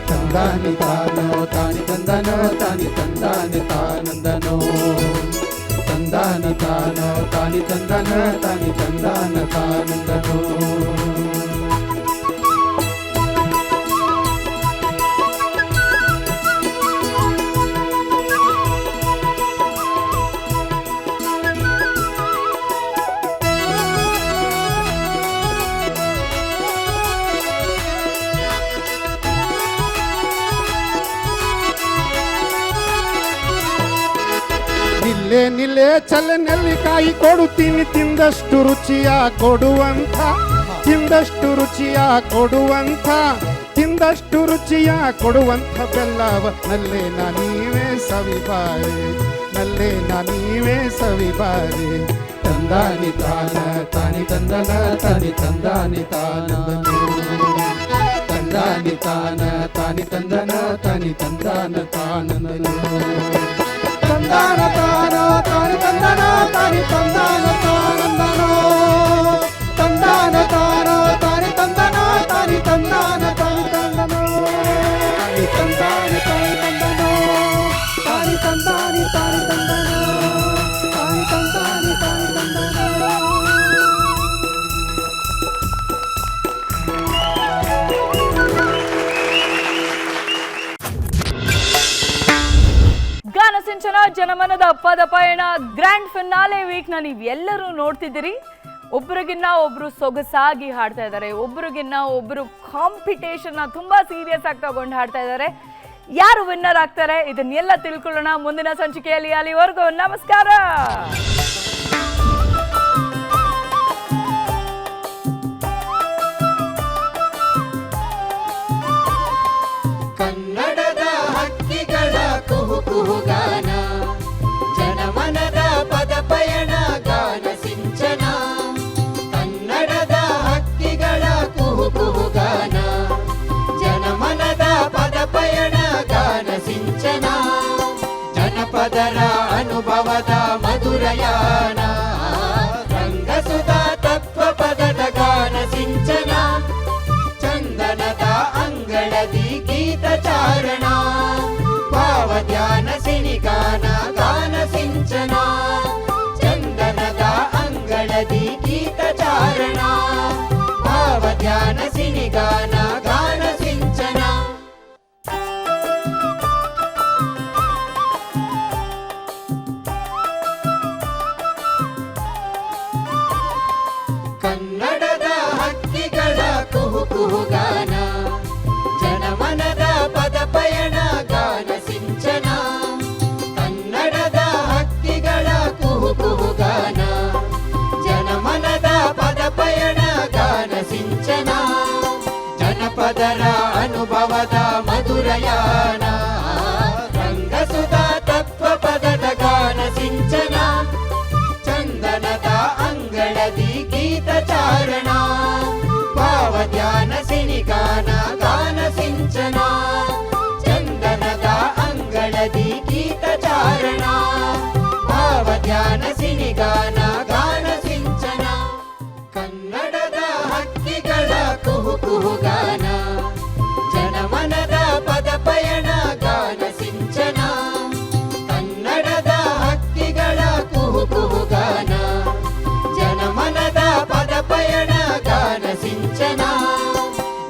ತಂದಾನಿ ತಾನೋ ತಾನಿ ತಂದನೋ ತಾನಿ ತಂದಾನಿ ತಾನಂದನೋ ತಂದಾನಿ ತಾನೋ ತಾನಿ ತಂದನ ತಾನಿ ತಂದಾನ ತಾನಂದನೋ ನಿಲ್ಲೆ ನಿಲ್ಲೆ ಚಲನಲ್ಲಿ ಕಾಯಿ ಕೊಡುತ್ತೀನಿ ತಿಂದಷ್ಟು ರುಚಿಯ ಕೊಡುವಂಥ ತಿಂದಷ್ಟು ರುಚಿಯ ಕೊಡುವಂಥ ತಿಂದಷ್ಟು ರುಚಿಯ ಕೊಡುವಂಥ ಬೆಲ್ಲವ ನಲ್ಲೇ ನೀವೇ ಸವಿಬಾರೆ ನಲ್ಲೇ ನೀವೇ ಸವಿಬಾರೆ ತಂದಾನಿ ತಾನ ತಾನಿ ತಂದನ ತಾನಿ ತಂದಾನಿ ತಾನಂದನು ತಂದಾನಿ ತಾನ ತಾನಿ ತಂದನ ತಾನಿ ತಂದಾನ ತಾನಂದನು ತಂದಾನ ತಾನ ತಾನಿ ತಂದನ ತಾನಿ ತಂದಾನ ತಾನಂದನೋ ತಂದಾನ ತಾನ ತಾನಿ ತಂದನ ತಾನಿ ತಂದಾನ ತಾನಿ ತಂದನೋ ತಾನಿ ತಂದಾನಿ ತಾನಿ ತಂದನೋ ತಾನಿ ತಂದಾನಿ ತಾನಿ ತಂದನೋ ತಾನಿ ತಂದಾನಿ ಸಿಂಚನ ಜನಮನದ ಪದ ಪಯಣ ಗ್ರ್ಯಾಂಡ್ ಫಿನಾಲೆ ವೀಕ್ನ ನೀವೆಲ್ಲರೂ ನೋಡ್ತಿದ್ದೀರಿ. ಒಬ್ರಿಗಿನ್ನ ಒಬ್ರು ಸೊಗಸಾಗಿ ಹಾಡ್ತಾ ಇದ್ದಾರೆ, ಒಬ್ರಿಗಿನ್ನ ಒಬ್ರು ಕಾಂಪಿಟೇಷನ್ನ ತುಂಬಾ ಸೀರಿಯಸ್ ಆಗಿ ತಗೊಂಡು ಹಾಡ್ತಾ ಇದ್ದಾರೆ. ಯಾರು ವಿನ್ನರ್ ಆಗ್ತಾರೆ ಇದನ್ನೆಲ್ಲ ತಿಳ್ಕೊಳ್ಳೋಣ ಮುಂದಿನ ಸಂಚಿಕೆಯಲ್ಲಿ. ಅಲ್ಲಿವರೆಗೂ ನಮಸ್ಕಾರ. ಕನ್ನಡದ ಹಕ್ಕಿಗಳ ಕುಹು ಕುಹುಗಾನ, ಜನಮನದ ಪದ ಪಯಣ ಗಾನ ಸಿಂಚನ. ಕನ್ನಡದ ಹಕ್ಕಿಗಳ ಕುಹು ಕುಹುಗಾನ, ಜನಮನದ ಪದ ಪಯಣ ಗಾನ ಸಿಂಚನ. ಜನಪದರ ಅನುಭವದ ಮಧುರಯಾನ, ರಂಗಸುಧಾ ತತ್ವ ಪದದ ಗಾನ ಸಿಂಚನ. ಚಂದನದ ಅಂಗಳದಿ ಗೀತ ಚಾರಣ, ಭಾವ ಧ್ಯಾನ ಸಿನಿಗಾನ ಗಾನ ಸಿಂಚನ. ಚಂದನದ ಅಂಗಳದಿ ಗೀತ ಚಾರಣ, ಭಾವ ಧ್ಯಾನ ಸಿನಿಗಾನ ಗಾನ ಸಿಂಚನ. ಕನ್ನಡದ ಹಕ್ಕಿಗಳ ಕುಹು ಕುಹುಗಾನ, ಜನಮನದ ಪದ ಪಯಣ ಗಾನ ಸಿಂಚನ. ಕನ್ನಡದ ಹಕ್ಕಿಗಳ ಕುಹು ಕುಹುಗಾನ, ಜನಮನದ ಪದ ಪಯಣ ಗಾನ ಸಿಂಚನ. ಜನಪದರ ಅನುಭವದ ಮಧುರಯಾನ, ರಂಗಸುಧಾ ತತ್ವ ಪದದ ಗಾನ ಸಿಂಚನ. ಚಂದನದ ಅಂಗಳದಿ ಗೀತ ಚಾರಣ, ಭಾವ ಧ್ಯಾನ ಸಿನಿಗಾನ ಗಾನ ಸಿಂಚನ. ಚಂದನದ ಅಂಗಳದಿ ಗೀತ ಚಾರಣ, ಭಾವ ಧ್ಯಾನ ಸಿನಿಗಾನ ಗಾನ ಸಿಂಚನ. ಕನ್ನಡದ ಹಕ್ಕಿಗಳ ಕುಹು ಕುಹುಗಾನ, ಜನಮನದ ಪದ ಪಯಣ ಗಾನ ಸಿಂಚನ. ಕನ್ನಡದ ಹಕ್ಕಿಗಳ ಕುಹು ಕುಹುಗಾನ, ಜನಮನದ ಪದ ಪಯಣ ಗಾನ ಸಿಂಚನ.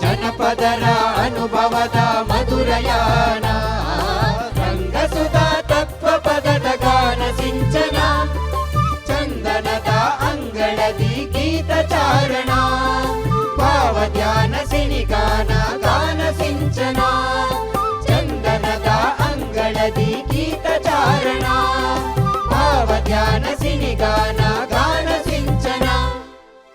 ಜನಪದರ ಅನುಭವದ ಮಧುರಯಾನ, ರಂಗಸುಧಾ ತತ್ವ ಪದದ ಗಾನ ಸಿಂಚನ. ಚಂದನದ ಅಂಗಳದಿ ಗೀತ ಚಾರಣ, ಭಾವ ಧ್ಯಾನ ಸಿನಿಗಾನ ಗಾನ ಸಿಂಚನ. ಚಂದನದ ಅಂಗಳದಿ ಗೀತ ಚಾರಣ, ಭಾವ ಧ್ಯಾನ ಸಿನಿಗಾನ